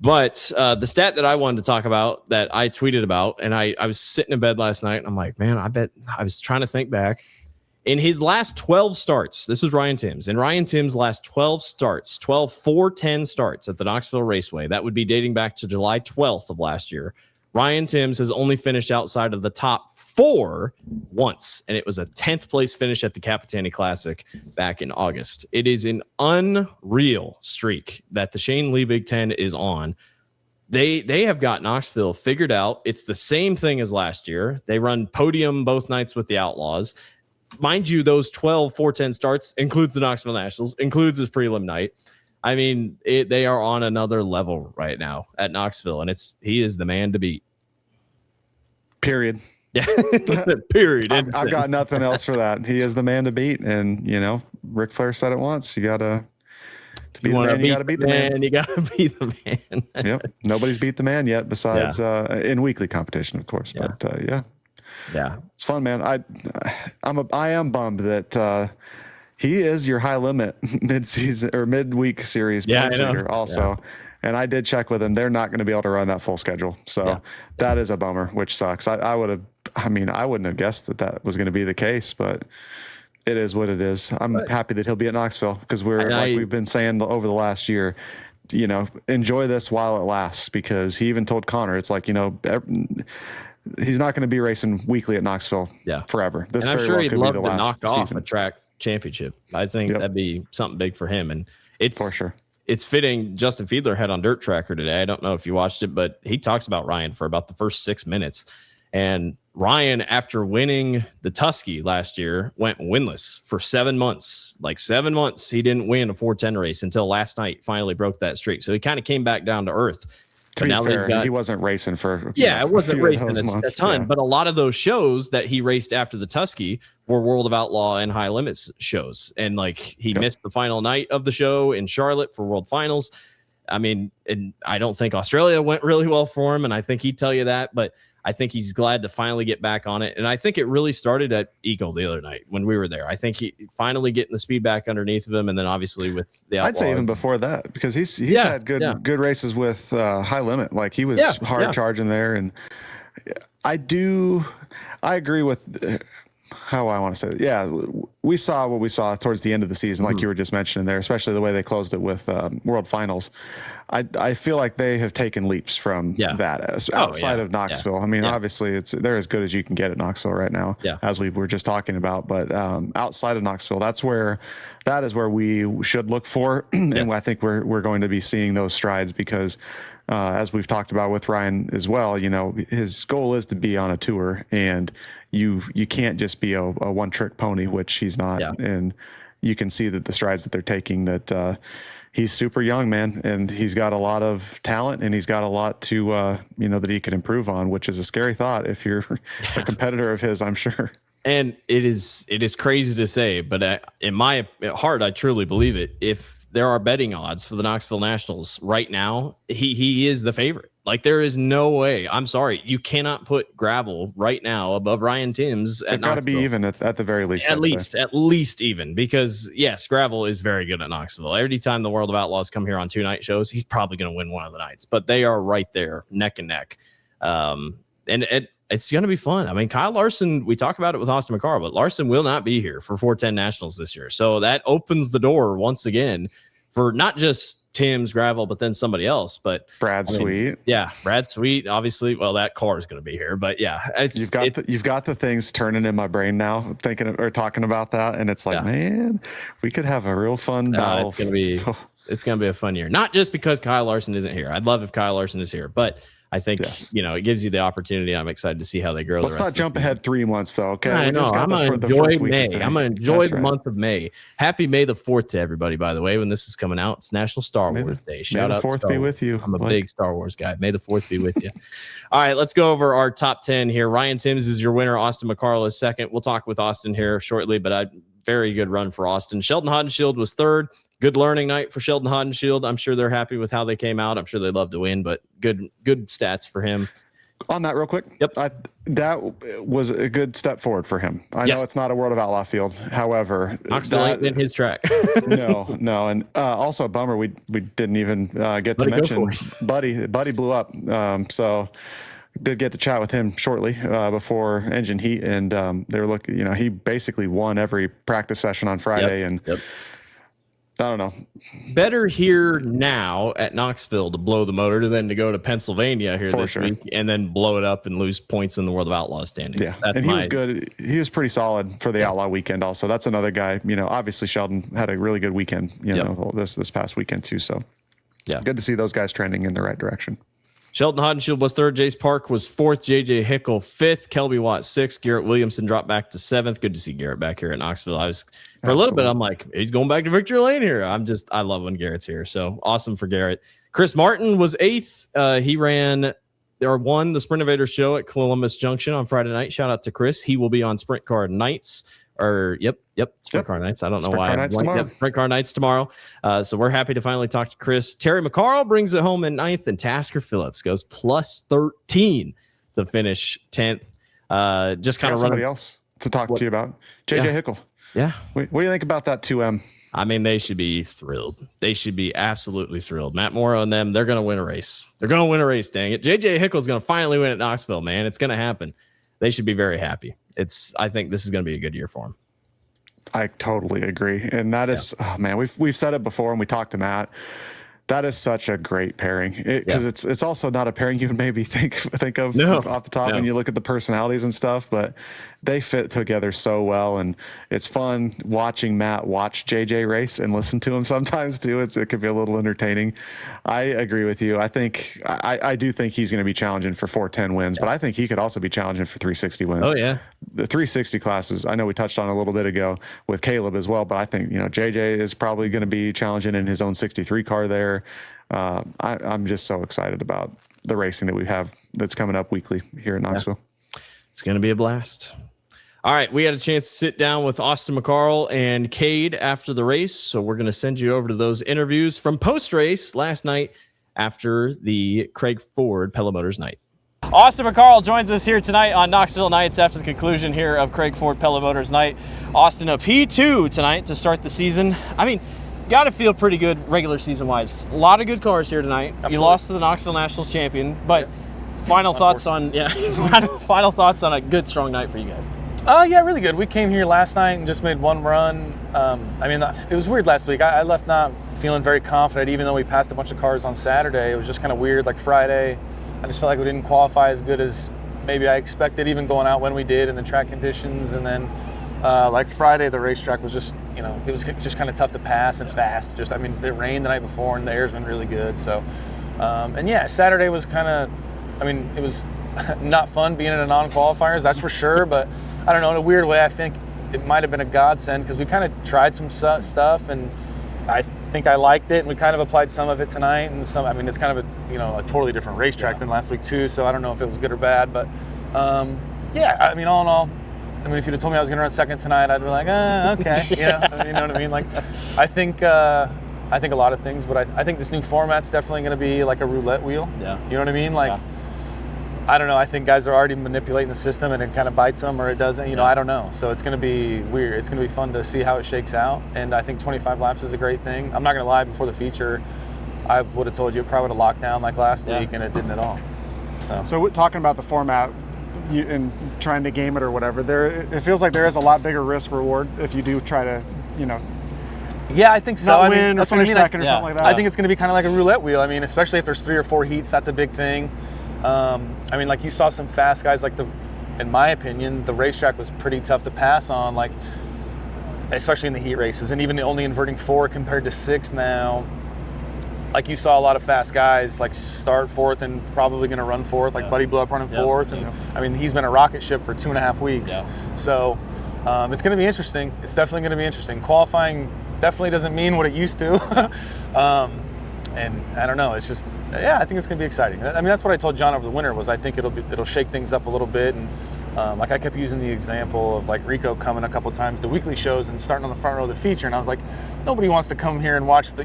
But the stat that I wanted to talk about that I tweeted about, and I was sitting in bed last night, and I'm like, man, I was trying to think back. In his last 12 starts, this is Ryan Timms. In Ryan Timms' last 12 starts, 12 410 starts at the Knoxville Raceway, that would be dating back to July 12th of last year. Ryan Timms has only finished outside of the top 4 once, and it was a 10th place finish at the Capitani Classic back in August. It is an unreal streak that the Shane Lee Big Ten is on. They have got Knoxville figured out. It's the same thing as last year. They run podium both nights with the Outlaws. Mind you, those 12 410 starts includes the Knoxville Nationals, includes his prelim night. I mean, they are on another level right now at Knoxville, and he is the man to beat. Period. Yeah, period. I've got nothing else for that. He is the man to beat, and Ric Flair said it once. You got to To be the man, you got to beat the man. You got to be the man. Yep. Nobody's beat the man yet besides in weekly competition, of course. Yeah. But yeah, it's fun, man. I am bummed that he is your high limit mid-season or midweek series points leader also. Yeah. And I did check with him. They're not going to be able to run that full schedule. So that is a bummer, which sucks. I wouldn't have guessed that was going to be the case, but it is what it is. I'm happy that he'll be at Knoxville because we've been saying over the last year, enjoy this while it lasts, because he even told Connor, it's like, he's not going to be racing weekly at Knoxville forever. This and I'm sure he'd love to knock off season. A track championship. I think that'd be something big for him. And it's for sure. It's fitting. Justin Fiedler had on Dirt Tracker today. I don't know if you watched it, but he talks about Ryan for about the first 6 minutes. And Ryan, after winning the Tusky last year, went winless for 7 months. Like 7 months, he didn't win a 410 race until last night, finally broke that streak. So he kind of came back down to earth. To be fair, he wasn't racing for it wasn't racing a ton, but a lot of those shows that he raced after the Tusky were World of Outlaw and High Limits shows. And like he missed the final night of the show in Charlotte for World Finals. I mean, and I don't think Australia went really well for him, and I think he'd tell you that, but I think he's glad to finally get back on it. And I think it really started at Eagle the other night when we were there. I think he finally getting the speed back underneath of him. And then obviously with the Outlaw. I'd say even before that, because he's had good races with High Limit. Like he was hard charging there. And I agree with how I want to say it. Yeah. We saw what we saw towards the end of the season, like you were just mentioning there, especially the way they closed it with World Finals. I feel like they have taken leaps from that outside of Knoxville. I mean, obviously they're as good as you can get at Knoxville right now, as we were just talking about. But outside of Knoxville, that is where we should look for, and I think we're going to be seeing those strides because, as we've talked about with Ryan as well, his goal is to be on a tour, and you can't just be a one-trick pony, which he's not, and you can see that the strides that they're taking that. He's super young, man, and he's got a lot of talent, and he's got a lot to, that he can improve on, which is a scary thought if you're a competitor of his, I'm sure. And it is crazy to say, but in my heart, I truly believe it. If there are betting odds for the Knoxville Nationals right now, he is the favorite. Like there is no way. I'm sorry, you cannot put Gravel right now above Ryan Timms. They've got to be even at the very least. At least even, because yes, Gravel is very good at Knoxville. Every time the World of Outlaws come here on 2 night shows, he's probably going to win one of the nights. But they are right there, neck and neck, and it's going to be fun. I mean, Kyle Larson, we talk about it with Austin McCarl, but Larson will not be here for 410 Nationals this year, so that opens the door once again for not just Tim's Gravel, but then somebody else. But Brad Sweet, Brad Sweet, obviously. Well, that car is going to be here, but you've got the things turning in my brain now, thinking or talking about that, and it's like, man, we could have a real fun battle. It's going to be a fun year, not just because Kyle Larson isn't here. I'd love if Kyle Larson is here, but I think, it gives you the opportunity. I'm excited to see how they grow. Let's not jump ahead 3 months, though. Okay. I know. I'm going to enjoy May. I'm going to enjoy the month of May. Happy May the 4th to everybody, by the way, when this is coming out. It's National Star Wars Day. Shout out. May the 4th be with you. I'm a big Star Wars guy. May the 4th be with you. All right, let's go over our top 10 here. Ryan Timms is your winner. Austin McCarl is second. We'll talk with Austin here shortly, but very good run for Austin. Sheldon Hodenshield was third. Good learning night for Sheldon Hodenshield. I'm sure they're happy with how they came out. I'm sure they'd love to win, but good stats for him. On that real quick. Yep. That was a good step forward for him. I know it's not a World of Outlaw field. However, Knoxville ain't in his track. no. And also a bummer. We didn't even get to mention Buddy blew up. So did get to chat with him shortly before engine heat. And they were looking, he basically won every practice session on Friday. I don't know. Better here now at Knoxville to blow the motor than to go to Pennsylvania here this week and then blow it up and lose points in the World of Outlaw standings. Yeah, and he was good. He was pretty solid for the Outlaw weekend also. That's another guy, obviously Sheldon had a really good weekend, this past weekend too. So good to see those guys trending in the right direction. Sheldon Hodenshield was third. Jace Park was fourth. JJ Hickle fifth. Kelby Watt sixth. Garrett Williamson dropped back to seventh. Good to see Garrett back here at Knoxville. For a little bit, I'm like, he's going back to victory lane here. I love when Garrett's here. So awesome for Garrett. Chris Martin was eighth. He won the Sprint Invader show at Columbus Junction on Friday night. Shout out to Chris. He will be on Sprint Car Nights Sprint Car Nights. I don't know why. Sprint Car Nights tomorrow. So we're happy to finally talk to Chris. Terry McCarl brings it home at 9th, and Tasker Phillips goes plus 13 to finish 10th. Just kind of somebody else to talk to you about. JJ Hickle. Yeah. What do you think about that 2M? I mean, they should be thrilled. They should be absolutely thrilled. Matt Morrow and them, they're going to win a race. They're going to win a race, dang it. JJ Hickle's going to finally win at Knoxville, man. It's going to happen. They should be very happy. I think this is going to be a good year for them. I totally agree. And that is, oh man, we've said it before and we talked to Matt. That is such a great pairing because it's also not a pairing you would maybe think of off the top when you look at the personalities and stuff, but they fit together so well, and it's fun watching Matt watch JJ race and listen to him sometimes too. It could be a little entertaining. I agree with you. I do think he's going to be challenging for 410 wins, but I think he could also be challenging for 360 wins. Oh yeah, the 360 classes. I know we touched on a little bit ago with Caleb as well, but I think JJ is probably going to be challenging in his own 63 car there. I'm just so excited about the racing that we have that's coming up weekly here in Knoxville. It's going to be a blast. All right, we had a chance to sit down with Austin McCarl and Kade after the race, so we're going to send you over to those interviews from post-race last night after the Craig Ford Pella Motors night. Austin McCarl joins us here tonight on Knoxville Nights after the conclusion here of Craig Ford Pella Motors night. Austin, a P2 tonight to start the season. I mean, got to feel pretty good regular season-wise. A lot of good cars here tonight. Absolutely. You lost to the Knoxville Nationals champion, but final thoughts on final thoughts on a good, strong night for you guys. Yeah, really good. We came here last night and just made one run. It was weird last week. I left not feeling very confident, even though we passed a bunch of cars on Saturday. It was just kind of weird. Like Friday, I just felt like we didn't qualify as good as maybe I expected, even going out when we did in the track conditions. And then like Friday, the racetrack was just, it was just kind of tough to pass and fast. It rained the night before and the air's been really good. So, Saturday was kind of, it was not fun being in a non-qualifiers, that's for sure. But I don't know, in a weird way, I think it might have been a godsend because we kind of tried some stuff and I think I liked it, and we kind of applied some of it tonight. And some, it's kind of a totally different racetrack than last week too. So I don't know if it was good or bad, but all in all, if you'd have told me I was going to run second tonight, I'd be like, okay, you know what I mean? Like, I think a lot of things, but I think this new format's definitely going to be like a roulette wheel. Yeah. You know what I mean? Like, I don't know. I think guys are already manipulating the system, and it kind of bites them or it doesn't. I don't know. So it's going to be weird. It's going to be fun to see how it shakes out. And I think 25 laps is a great thing. I'm not going to lie. Before the feature, I would have told you it probably would have locked down like last week, and it didn't at all. So talking about the format and trying to game it or whatever, it feels like there is a lot bigger risk reward if you do try to, Yeah, I think so. Not win or finish second or something like that. I think it's going to be kind of like a roulette wheel. Especially if there's 3 or 4 heats, that's a big thing. Like you saw some fast guys. In my opinion, the racetrack was pretty tough to pass on. Like, especially in the heat races, and even only inverting 4 compared to 6 now. Like you saw a lot of fast guys like start 4th and probably going to run 4th. Like Buddy blew up running 4th, and he's been a rocket ship for 2.5 weeks. Yeah. So it's going to be interesting. It's definitely going to be interesting. Qualifying definitely doesn't mean what it used to. And I don't know. It's just, I think it's going to be exciting. That's what I told John over the winter was I think it'll shake things up a little bit. And I kept using the example of like Rico coming a couple times to weekly shows and starting on the front row of the feature. And I was like, nobody wants to come here and watch the,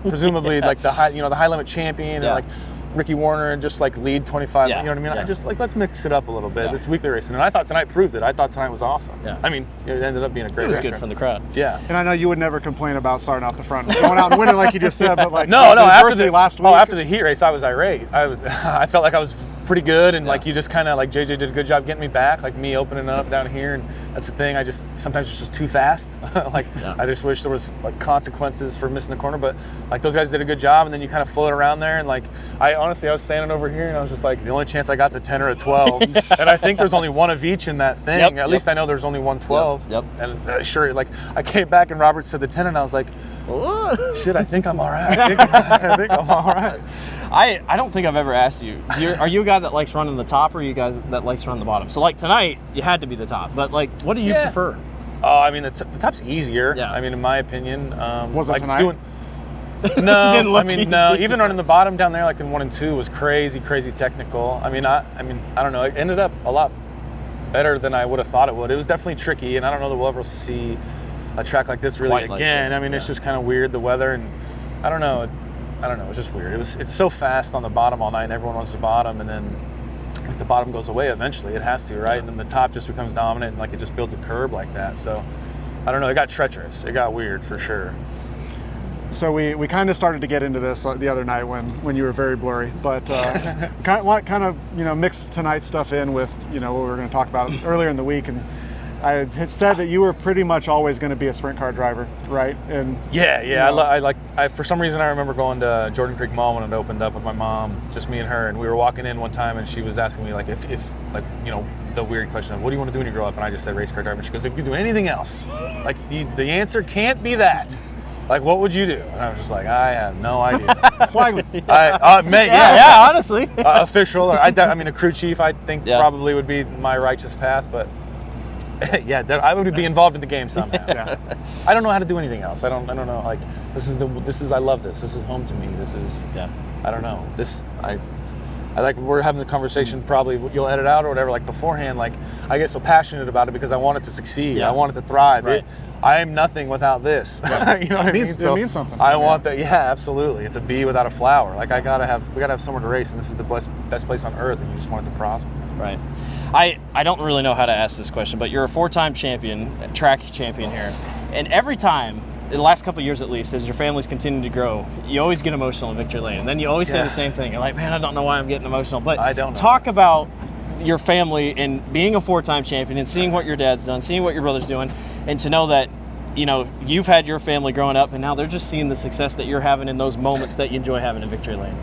presumably like the high limit champion and like Ricky Warner and just like lead 25. You know what I mean? I just like, let's mix it up a little bit. This weekly racing. And I thought tonight proved it. I thought tonight was awesome. Yeah. It ended up being a great race. It was good from the crowd. Yeah. And I know you would never complain about starting off the front, going out and winning like you just said, but like no. After after the heat race, I was irate. I felt like I was pretty good, and like you just kind of like JJ did a good job getting me back, like me opening up down here, and that's the thing. Sometimes it's just too fast. I just wish there was like consequences for missing the corner, but like those guys did a good job, and then you kind of float around there, and like I was standing over here, and I was just like, the only chance I got's a 10 or a 12, and I think there's only one of each in that thing. At least I know there's only one 12. And sure, like I came back and Robert said the 10, and I was like, shit, I think I'm all right. I think I'm all right. I don't think I've ever asked you. Are you a guy that likes running the top, or are you guys that likes running the bottom? So like tonight, you had to be the top. But like, what do you prefer? The top's easier. Yeah. In my opinion. Was it like tonight? No, no. Even running the bottom down there, like in 1 and 2, was crazy technical. I don't know. It ended up a lot better than I would have thought it would. It was definitely tricky, and I don't know that we'll ever see a track like this really Quite again. like I mean, it's just kind of weird, the weather, and I don't know. It's just weird. It's so fast on the bottom all night, and everyone wants the bottom, and then like the bottom goes away eventually. It has to, right? And then the top just becomes dominant, and like it just builds a curb like that. So I don't know. It got treacherous. It got weird for sure. So we kind of started to get into this the other night when you were very blurry, but kind of mix tonight's stuff in with what we were going to talk about earlier in the week, and I had said that you were pretty much always going to be a sprint car driver, right? And I for some reason I remember going to Jordan Creek Mall when it opened up with my mom, just me and her, and we were walking in one time, and she was asking me like if the weird question of what do you want to do when you grow up, and I just said race car driver. And she goes, if you could do anything else, like the answer can't be that. Like, what would you do? And I was just like, I have no idea. Flag. Honestly. Official, or I mean, a crew chief, I think probably would be my righteous path, but I would be involved in the game somehow. Yeah. I don't know how to do anything else. I don't know. Like, I love this. This is home to me. This is, I don't know. I like, we're having the conversation, probably you'll edit out or whatever, like beforehand, like I get so passionate about it because I want it to succeed. I want it to thrive. Right. I am nothing without this. You know what I mean? It means something. I want that. Yeah, absolutely. It's a bee without a flower. Like we gotta have somewhere to race, and this is the best place on earth, and you just want it to prosper. Right. I don't really know how to ask this question, but you're a 4-time champion, track champion here, and every time, in the last couple of years at least, as your family's continued to grow, you always get emotional in Victory Lane, and then you always say the same thing. You're like, man, I don't know why I'm getting emotional. But I don't know. Talk about your family and being a 4-time champion and seeing what your dad's done, seeing what your brother's doing, and to know that you've had your family growing up, and now they're just seeing the success that you're having in those moments that you enjoy having in Victory Lane.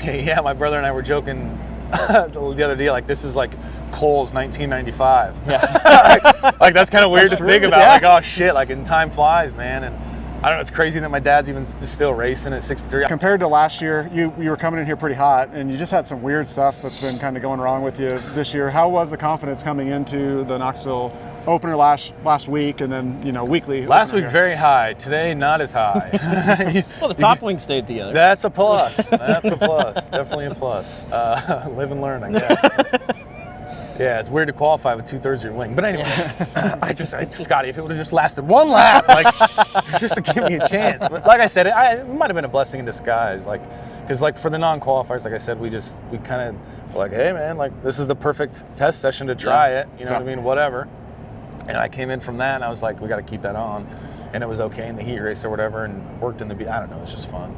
Yeah, my brother and I were joking the other day, like this is like Cole's 1995. Yeah. like that's kind of weird to think about. Like, oh shit, like and time flies, man. And I don't know, it's crazy that my dad's even still racing at 63. Compared to last year, you were coming in here pretty hot, and you just had some weird stuff that's been kind of going wrong with you this year. How was the confidence coming into the Knoxville opener last week, and then weekly? Last week very high. Today not as high. Well, the top wing stayed together. That's a plus. That's a plus. Definitely a plus. Live and learn, I guess. Yeah, it's weird to qualify with 2/3 of your wing. But anyway, I just Scotty, if it would have just lasted one lap, like just to give me a chance. But like I said, it might have been a blessing in disguise. Like, because like for the non-qualifiers, like I said, we kind of were like, hey man, like this is the perfect test session to try it. You know what I mean? Whatever. And I came in from that, and I was like, we got to keep that on. And it was okay in the heat race or whatever, and worked in the I don't know, it's just fun.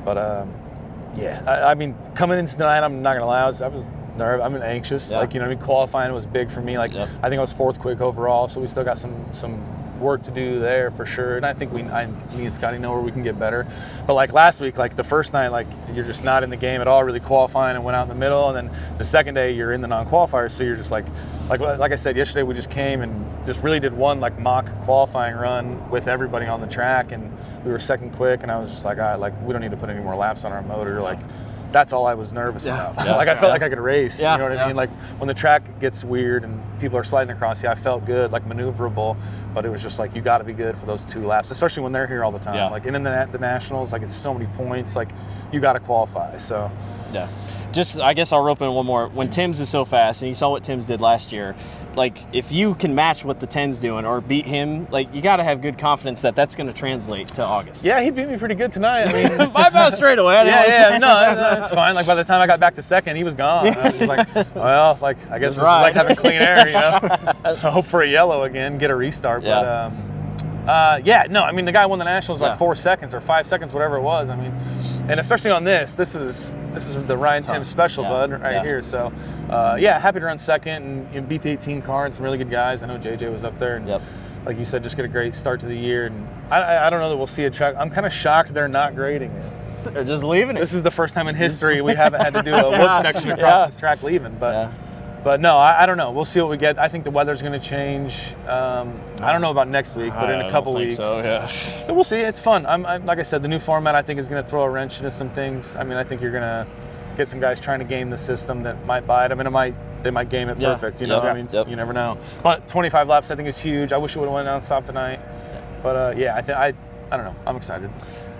But I mean, coming into tonight, I'm not gonna lie, I was nervous. I'm anxious. Like, qualifying was big for me. Like, I think I was 4th quick overall, so we still got some work to do there for sure. And I think me and Scotty know where we can get better. But like last week, like the first night, like you're just not in the game at all, really qualifying, and went out in the middle. And then the second day, you're in the non-qualifiers, so you're just like I said yesterday, we just came and just really did one like mock qualifying run with everybody on the track, and we were 2nd quick, and I was just like, we don't need to put any more laps on our motor, like. That's all I was nervous about. I felt like I could race. You know what I mean? Like when the track gets weird and people are sliding across, I felt good, like maneuverable. But it was just like you got to be good for those 2 laps, especially when they're here all the time. Like and in the nationals, like it's so many points. Like you got to qualify. So Just, I guess I'll rope in one more. When Tim's is so fast, and you saw what Tim's did last year, like if you can match what the 10's doing or beat him, like you got to have good confidence that that's going to translate to August. Yeah, he beat me pretty good tonight. I mean, my bad straight away. No, it's fine. Like by the time I got back to 2nd, he was gone. I was like, well, like I guess it's like having clean air. I hope for a yellow again, get a restart. But I mean the guy won the nationals by 4 seconds or 5 seconds, whatever it was. I mean, and especially on this is the Ryan Tim special, bud, right here. So, happy to run 2nd and beat the 18 car and some really good guys. I know JJ was up there, and like you said, just get a great start to the year. And I don't know that we'll see a track. I'm kind of shocked they're not grading it. They're just leaving it. This is the first time in history we haven't had to do a whoop section across this track leaving, but. But no, I don't know. We'll see what we get. I think the weather's going to change. I don't know about next week, but in a couple weeks. So we'll see. It's fun. I'm like I said, the new format I think is going to throw a wrench into some things. I mean, I think you're going to get some guys trying to game the system that might bite them, and they might game it perfect. You know, I mean, you never know. But 25 laps I think is huge. I wish it would have went nonstop tonight. But I don't know. I'm excited.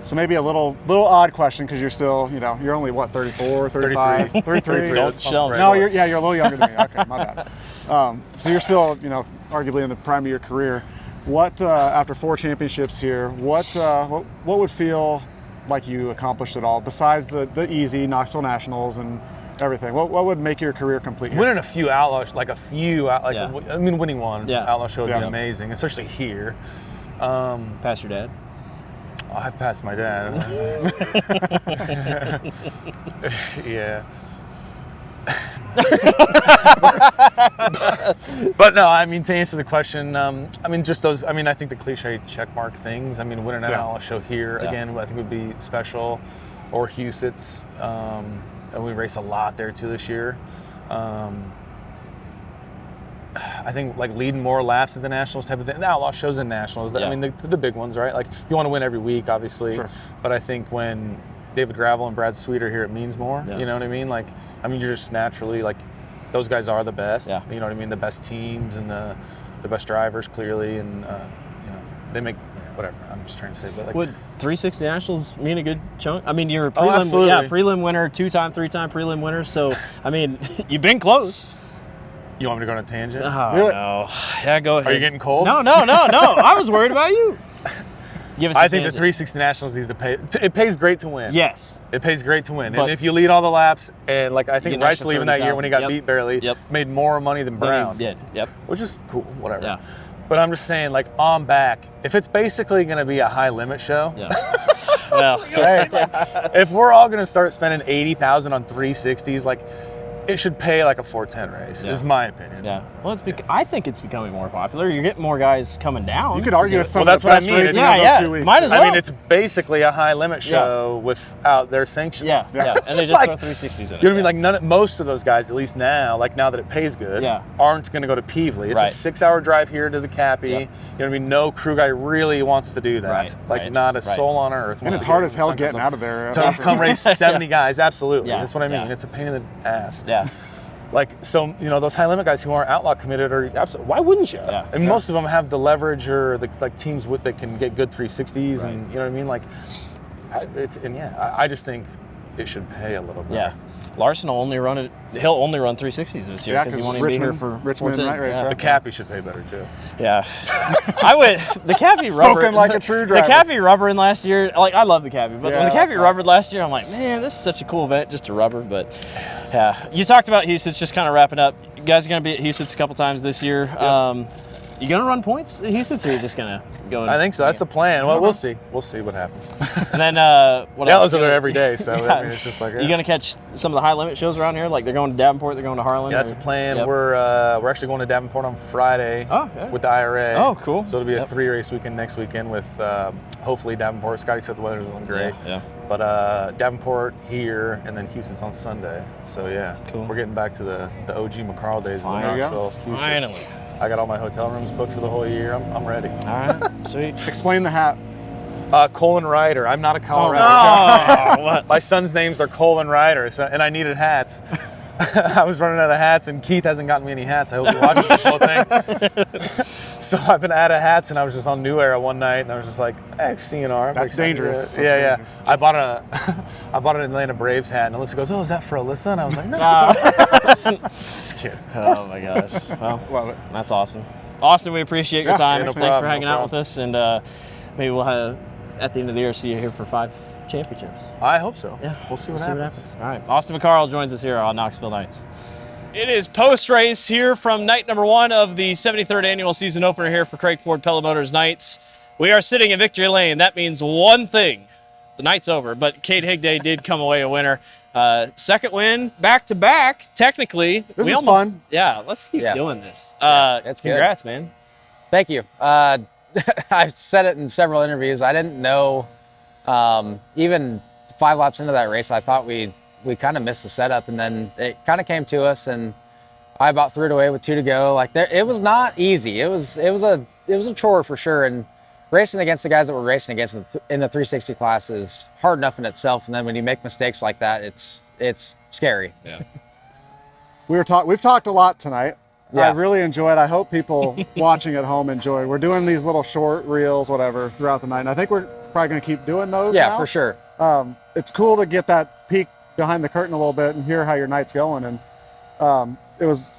So maybe a little odd question because you're still, you're only what, 34, 35, 33. Don't chill. No, you're a little younger than me. Okay, my bad. So you're still, arguably in the prime of your career. What after 4 championships here, what would feel like you accomplished it all besides the easy Knoxville Nationals and everything? What would make your career complete here? Winning a few outlaws, winning one outlaw show would be amazing, especially here. Pass your dad. I've passed my dad. Yeah. But no, I mean, to answer the question, just those, I think the cliche checkmark things, winning an outlaw show here, again, I think would be special, or Huset's, and we race a lot there too this year. I think like leading more laps at the Nationals type of thing. The outlaw shows in Nationals, the big ones, right? Like you want to win every week, obviously, but I think when David Gravel and Brad Sweet are here, it means more. You know what I mean? Like, you're just naturally like, those guys are the best. You know what I mean? The best teams and the best drivers, clearly, and they make whatever. I'm just trying to say, but like, would 360 Nationals mean a good chunk? You're a prelim, prelim winner, 2-time, 3-time prelim winner. So you've been close. You want me to go on a tangent? Oh, no. Yeah, go ahead. Are you getting cold? No. I was worried about you. Give us I think the 360 Nationals needs to pay. It pays great to win. Yes. It pays great to win. And if you lead all the laps, and like I think Wright's leaving that year when he got beat barely, made more money than Brown. He did. Yep. Which is cool, whatever. Yeah. But I'm just saying, like, on back, if it's basically going to be a high limit show, well, if we're all going to start spending $80,000 on 360s, like, it should pay like a 410 race, is my opinion. Yeah. Well, I think it's becoming more popular. You're getting more guys coming down. You could argue it's some of that's the what I best mean. races It's- of those 2 weeks. Might as well. It's basically a high limit show without their sanction. Yeah. And they just Like, throw 360s in it. You know what I mean? Like most of those guys, at least now, like now that it pays good, aren't going to go to Peevely. It's a 6-hour drive here to the Cappy. You know what I mean? No crew guy really wants to do that. Not a soul on earth. And it's hard as hell getting out of there. To come race 70 guys, absolutely. That's what I mean. It's a pain in the ass. Yeah. Like, so, those high limit guys who aren't outlaw committed are absolutely, why wouldn't you? Yeah. And most of them have the leverage or the like teams that can get good 360s and you know what I mean? Like, I just think it should pay a little bit. Yeah. Larson will only run he'll only run 360s this year because he won't even be here for Richmond night race. The Cappy should pay better too. Yeah. The Cappy rubber. Spoken like a true driver. The Cappy rubbering last year, like I love the Cappy, but when the Cappy that's rubbered last year, I'm like, man, this is such a cool event just to rubber. But yeah, you talked about Houston's, just kind of wrapping up. You guys are going to be at Houston's a couple times this year. You going to run points at Houston's, or are you just going to go? I think so. That's the plan. Well, we'll see. We'll see what happens. And then what else? else? Those are there every day, so it's just like. You going to catch some of the high limit shows around here? Like they're going to Davenport, they're going to Harlan? Yeah, that's the plan. We're actually going to Davenport on Friday with the IRA. Oh, cool. So it'll be a 3-race weekend next weekend with hopefully Davenport. Scotty said the weather's looking great. Yeah. But Davenport here, and then Houston's on Sunday. So Cool. We're getting back to the OG McCarl days of the There you Knoxville. Finally. I got all my hotel rooms booked for the whole year. I'm ready. All right, sweet. Explain the hat. Colin Ryder. I'm not a Colorado. Oh, what? My son's names are Colin Ryder, and I needed hats. I was running out of hats, and Keith hasn't gotten me any hats. I hope he watches this whole thing. So I've been out of hats, and I was just on New Era one night, and I was just like, hey, CNR. That's dangerous. That's Yeah. dangerous. I bought an Atlanta Braves hat, and Alyssa goes, oh, is that for Alyssa? And I was like, no. Just kidding. Oh, my gosh. Well, Love it. that's awesome. Austin, we appreciate your time. no Thanks problem, for hanging no out with us, and maybe we'll have, at the end of the year, see you here for 5 championships. I hope so. Yeah, We'll see what happens. All right, Austin McCarl joins us here on Knoxville Nights. It is post-race here from night number 1 of the 73rd annual season opener here for Craig Ford Pella Motors Nights. We are sitting in victory lane. That means one thing. The night's over, but Kade Higday did come away a winner. Second win, back-to-back, technically. This is fun. Yeah, let's keep doing this. It's good. Congrats, man. Thank you. I've said it in several interviews. I didn't know, even 5 laps into that race, I thought we kind of missed the setup, and then it kind of came to us, and I about threw it away with 2 to go. Like it was not easy. It was a chore for sure. And racing against the guys that we're racing against in the 360 class is hard enough in itself. And then when you make mistakes like that, it's scary. Yeah. We've talked a lot tonight. Yeah. I really enjoyed. I hope people watching at home enjoy. We're doing these little short reels, whatever, throughout the night. And I think we're probably going to keep doing those. Yeah, now. for sure. It's cool to get that peek behind the curtain a little bit and hear how your night's going. And it was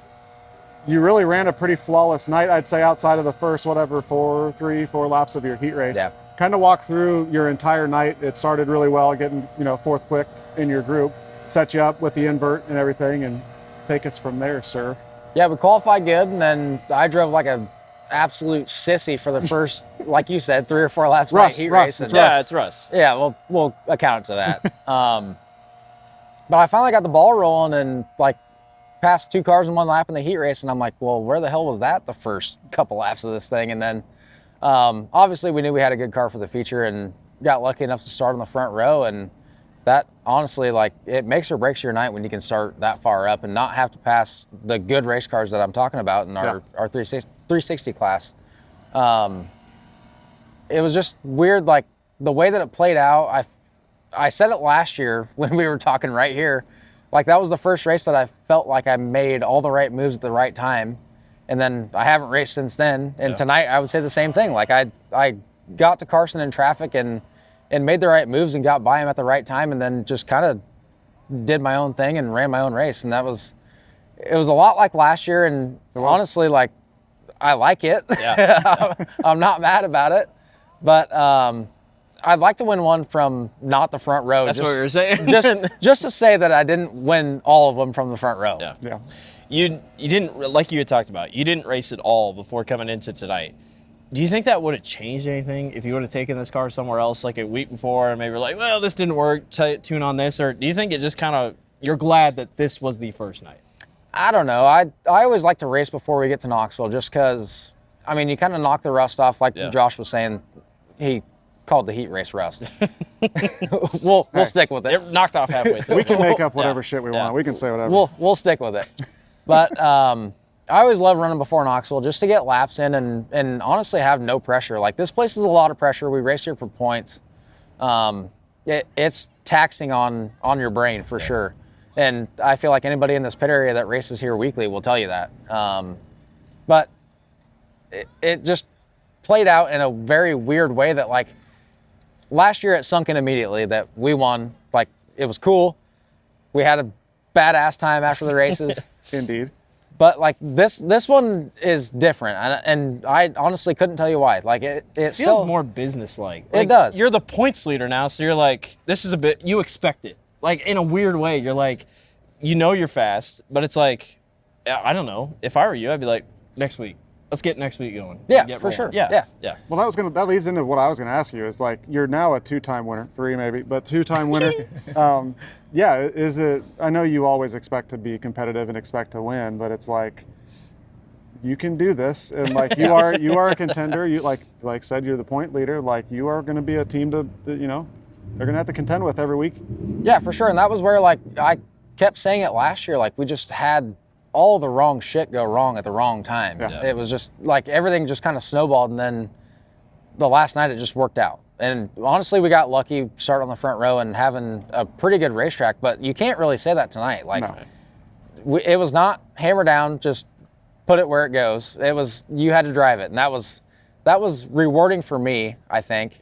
you really ran a pretty flawless night, I'd say, outside of the first, whatever, 4 laps of your heat race. Yeah. Kind of walk through your entire night. It started really well, getting, fourth quick in your group, set you up with the invert and everything, and take us from there, sir. Yeah, we qualified good, and then I drove like a absolute sissy for the first, like you said, 3 or 4 laps of that heat race. It's And- rust. Yeah, it's Russ. Yeah, we'll account to that. But I finally got the ball rolling and like passed 2 cars in 1 lap in the heat race, and I'm like, well, where the hell was that the first couple laps of this thing? And then obviously we knew we had a good car for the feature and got lucky enough to start on the front row, and that honestly, like, it makes or breaks your night when you can start that far up and not have to pass the good race cars that I'm talking about in our 360 class. It was just weird, like the way that it played out. I said it last year when we were talking right here, like that was the first race that I felt like I made all the right moves at the right time, and then I haven't raced since then. And tonight I would say the same thing. Like I got to Carson in traffic and made the right moves and got by him at the right time, and then just kind of did my own thing and ran my own race. And it was a lot like last year, and honestly, like, I like it. Yeah. I'm not mad about it, but I'd like to win one from not the front row. That's what we were saying. just to say that I didn't win all of them from the front row. Yeah. Yeah. You didn't, like you had talked about, you didn't race at all before coming into tonight. Do you think that would have changed anything if you would have taken this car somewhere else like a week before and maybe were like, well, this didn't work, tune on this? Or do you think it just kind of, you're glad that this was the first night? I don't know. I always like to race before we get to Knoxville just because, I mean, you kind of knock the rust off. Like Josh was saying, he called the heat race rust. we'll stick with it. It knocked off halfway through. We can make up whatever shit we want. We can say whatever. We'll stick with it. But I always love running before Knoxville just to get laps in and honestly have no pressure. Like, this place is a lot of pressure. We race here for points. It's taxing on your brain for sure. And I feel like anybody in this pit area that races here weekly will tell you that. But it just played out in a very weird way that, like, last year it sunk in immediately that we won. Like, it was cool. We had a badass time after the races. Indeed. But like this one is different, and I honestly couldn't tell you why. Like it feels still, more business-like. It does. You're the points leader now, so you're like, this is a bit, you expect it. Like, in a weird way, you're like, you know you're fast, but it's like, I don't know. If I were you, I'd be like, next week. Let's get next week going. Yeah, Get for rolling. sure. Yeah. Well, that leads into what I was going to ask you. Is like, you're now a 2-time winner, 3 maybe, but 2-time winner. Yeah, is it? I know you always expect to be competitive and expect to win, but it's like, you can do this, and like you are a contender. You like said, you're the point leader. Like, you are going to be a team that they're going to have to contend with every week. Yeah, for sure. And that was where, like, I kept saying it last year. Like, we just had all the wrong shit go wrong at the wrong time. Yeah. It was just like everything just kind of snowballed, and then the last night it just worked out. And honestly, we got lucky starting on the front row and having a pretty good racetrack, but you can't really say that tonight. Like, it was not hammer down, just put it where it goes. It was, you had to drive it, and that was rewarding for me, I think.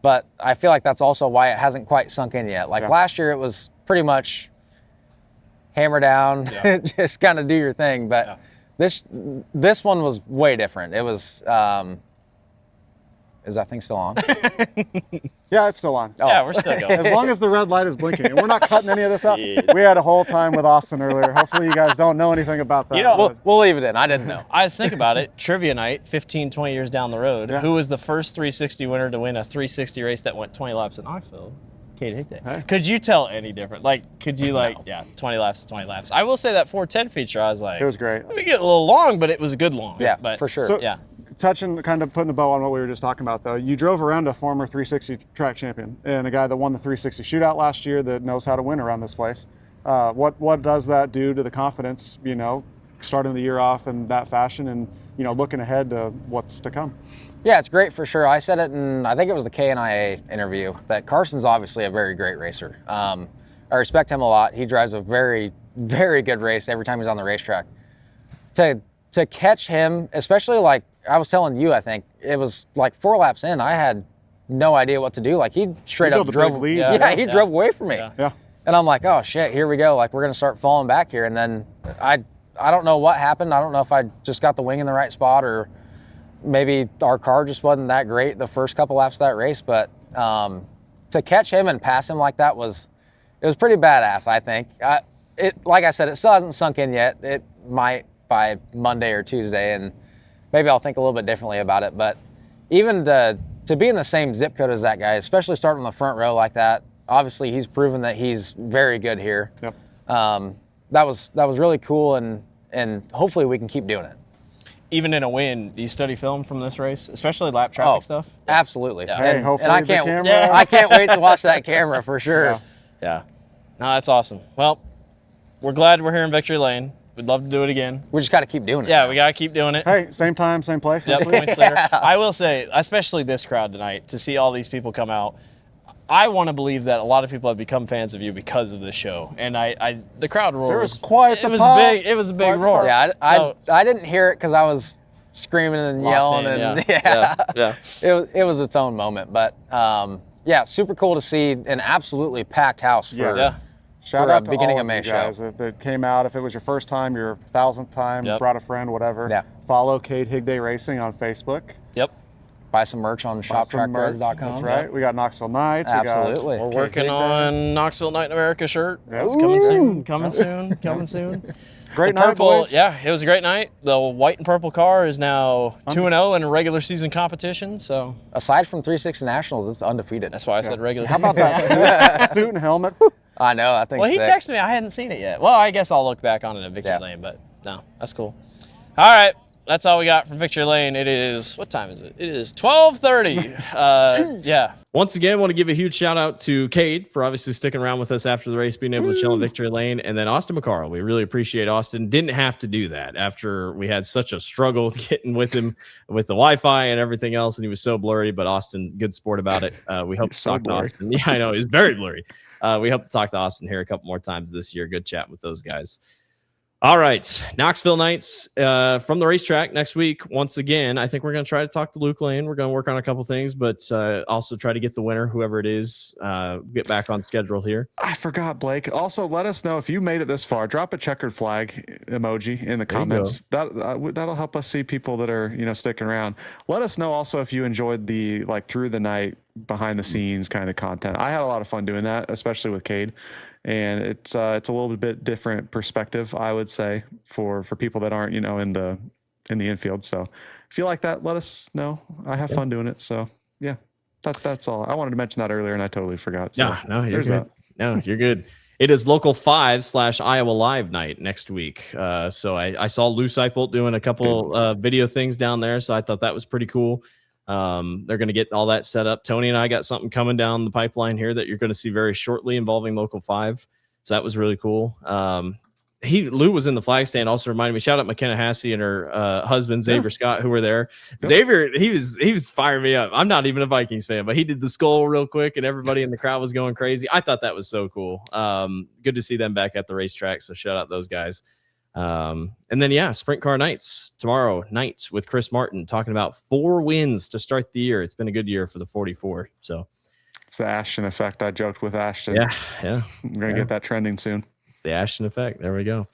But I feel like that's also why it hasn't quite sunk in yet. Like last year, it was pretty much hammer down, just kind of do your thing. But this one was way different. It was, is that thing still on? Yeah, it's still on. Oh. Yeah, we're still going. As long as the red light is blinking, and we're not cutting any of this out. We had a whole time with Austin earlier. Hopefully, you guys don't know anything about that. You know, We'll leave it in. I didn't know. I was thinking about it. Trivia night, 15, 20 years down the road. Yeah. Who was the first 360 winner to win a 360 race that went 20 laps at Knoxville? Kade Higday. Hey. Could you tell any different? Like, could you, like, 20 laps is 20 laps. I will say that 410 feature, I was like, It was great. Let me get a little long, but it was a good long. Yeah, but, for sure. So- Yeah. Touching, kind of putting the bow on what we were just talking about, though, you drove around a former 360 track champion and a guy that won the 360 shootout last year that knows how to win around this place. What does that do to the confidence, starting the year off in that fashion and, looking ahead to what's to come? Yeah, it's great for sure. I said it in, I think it was the KNIA interview, that Carson's obviously a very great racer. I respect him a lot. He drives a very, very good race every time he's on the racetrack. To catch him, especially like I was telling you, I think it was like 4 laps in, I had no idea what to do. Like, he straight up built a drove, big lead. he drove away from me. Yeah. And I'm like, oh shit, here we go. Like, we're gonna start falling back here. And then I I don't know what happened. I don't know if I just got the wing in the right spot or maybe our car just wasn't that great the first couple laps of that race. But to catch him and pass him like that was pretty badass, I think. Like I said, it still hasn't sunk in yet. It might by Monday or Tuesday, and maybe I'll think a little bit differently about it. But even to be in the same zip code as that guy, especially starting on the front row like that, obviously he's proven that he's very good here. Yep. That was really cool, and hopefully we can keep doing it. Even in a win, do you study film from this race, especially lap traffic stuff? Absolutely. Yeah. Hey, hopefully I the can't, camera. I can't wait to watch that camera for sure. Yeah. No, that's awesome. Well, we're glad we're here in Victory Lane. We'd love to do it again. We just got to keep doing it. Yeah, we got to keep doing it. Hey, same time, same place. Yep, next week. points later. I will say, especially this crowd tonight, to see all these people come out, I want to believe that a lot of people have become fans of you because of this show. And the crowd roar There was quite the it was pop. big. It was a big Quite the roar. pop. Yeah, I didn't hear it because I was screaming and yelling, and yeah. it was its own moment. But yeah, super cool to see an absolutely packed house for Shout for out a to beginning all of of May you show. guys that came out. If it was your first time, your 1,000th time, Yep. brought a friend, whatever. Yeah. Follow Kade Higday Racing on Facebook. Yep. Buy some merch on Buy some merch. shoptrackthreads.com. That's right. We got Knoxville Nights. Absolutely. We're Kade working Higday. on Knoxville Night in America shirt. Yeah. It's coming soon. Coming soon. Coming soon. Great The night, purple, boys. yeah, it was a great night. The white and purple car is now 2-0 in a regular season competition. So Aside from 360 Nationals, it's undefeated. that's why I said regular. How about that suit and helmet? I know. I think. Well, he sick. texted me. I hadn't seen it yet. Well, I guess I'll look back on it at Victory Yeah. Lane, but no, that's cool. All right, that's all we got from Victory Lane. It is, what time is it? It is 12:30. Yeah. Once again, want to give a huge shout out to Kade for obviously sticking around with us after the race, being able to chill in Victory Lane, and then Austin McCarl. We really appreciate Austin. Didn't have to do that after we had such a struggle getting with him with the Wi-Fi and everything else, and he was so blurry. But Austin, good sport about it. We hope to so talk to blurry. Austin. Yeah, I know he's very blurry. We hope to talk to Austin here a couple more times this year. Good chat with those guys. All right, Knoxville Nights from the racetrack next week. Once again, I think we're going to try to talk to Luke Lane. We're going to work on a couple things, but also try to get the winner, whoever it is, get back on schedule here. I forgot, Blake. Also, let us know if you made it this far. Drop a checkered flag emoji in the There you comments. That'll help us see people that are sticking around. Let us know also if you enjoyed the through the night behind the scenes kind of content. I had a lot of fun doing that, especially with Kade, and it's a little bit different perspective, I would say, for people that aren't in the infield. So if you like that, let us know. I have fun doing it. So yeah, that's all. I wanted to mention that earlier and I totally forgot. So No, you're there's good. that. No, you're good. It is Local 5/Iowa Live night next week. So I saw Lou Seipold doing a couple video things down there. So I thought that was pretty cool. They're going to get all that set up. Tony and I got something coming down the pipeline here that you're going to see very shortly involving Local 5. So that was really cool. Lou was in the flag stand. Also reminded me, shout out McKenna Hassey and her husband Xavier Scott, who were there. Xavier, he was firing me up. I'm not even a Vikings fan, but he did the skull real quick, and everybody in the crowd was going crazy. I thought that was so cool. Good to see them back at the racetrack. So shout out those guys. And then Sprint Car Nights tomorrow night with Chris Martin talking about 4 wins to start the year. It's been a good year for the 44. So It's the Ashton effect. I joked with Ashton. yeah. I'm gonna get that trending soon. It's the Ashton effect. There we go.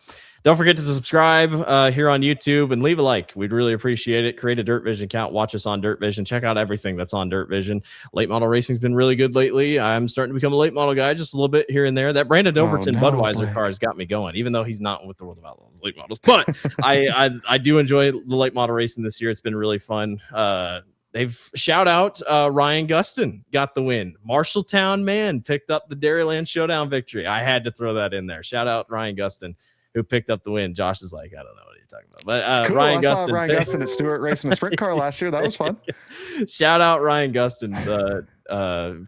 Don't forget to subscribe here on YouTube and leave a like. We'd really appreciate it. Create a Dirt Vision account. Watch us on Dirt Vision. Check out everything that's on Dirt Vision. Late model racing's been really good lately. I'm starting to become a late model guy just a little bit here and there. That Brandon Overton Budweiser Blake. car has got me going, even though he's not with the World of Outlaws late models. But I do enjoy the late model racing this year. It's been really fun. They've shout out Ryan Gustin got the win. Marshalltown man picked up the Dairyland Showdown victory. I had to throw that in there. Shout out Ryan Gustin, who picked up the win. Josh is like, I don't know what you're talking about. But Cool. Ryan I saw Gustin. Ryan Gustin at Stewart racing a sprint car last year. That was fun. Shout out Ryan Gustin.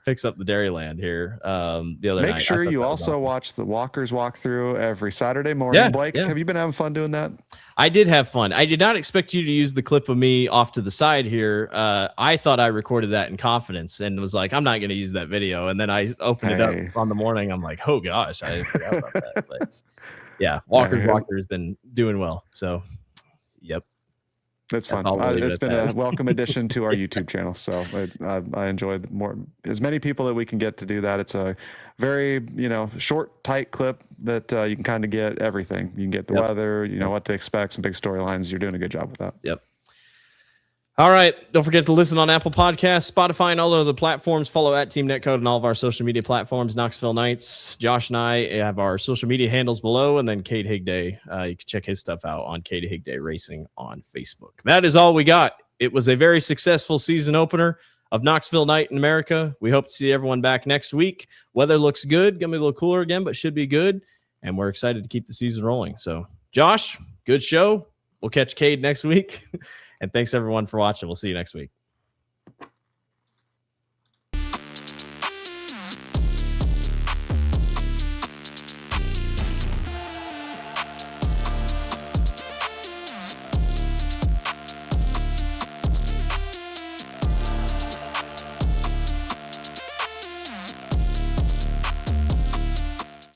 Picks up the Dairyland here the other night. Make sure I thought you that was also awesome. watch the Walkers walkthrough every Saturday morning. Yeah, Blake, yeah. have you been having fun doing that? I did have fun. I did not expect you to use the clip of me off to the side here. I thought I recorded that in confidence and was like, I'm not going to use that video. And then I opened it Hey. up on the morning. I'm like, oh gosh, I forgot about that. But yeah, Walker has been doing well. So, yep. It's fun. I'll leave it It's at been that. a welcome addition to our YouTube channel. So I enjoy as many people that we can get to do that. It's a very, short, tight clip that you can kind of get everything. You can get the weather, what to expect, some big storylines. You're doing a good job with that. Yep. All right. Don't forget to listen on Apple Podcasts, Spotify, and all other platforms. Follow at Team Netcode and all of our social media platforms. Knoxville Knights. Josh and I have our social media handles below, and then Kade Higday. You can check his stuff out on Kade Higday Racing on Facebook. That is all we got. It was a very successful season opener of Knoxville Night in America. We hope to see everyone back next week. Weather looks good. Gonna be a little cooler again, but should be good. And we're excited to keep the season rolling. So, Josh, good show. We'll catch Kade next week. And thanks, everyone, for watching. We'll see you next week.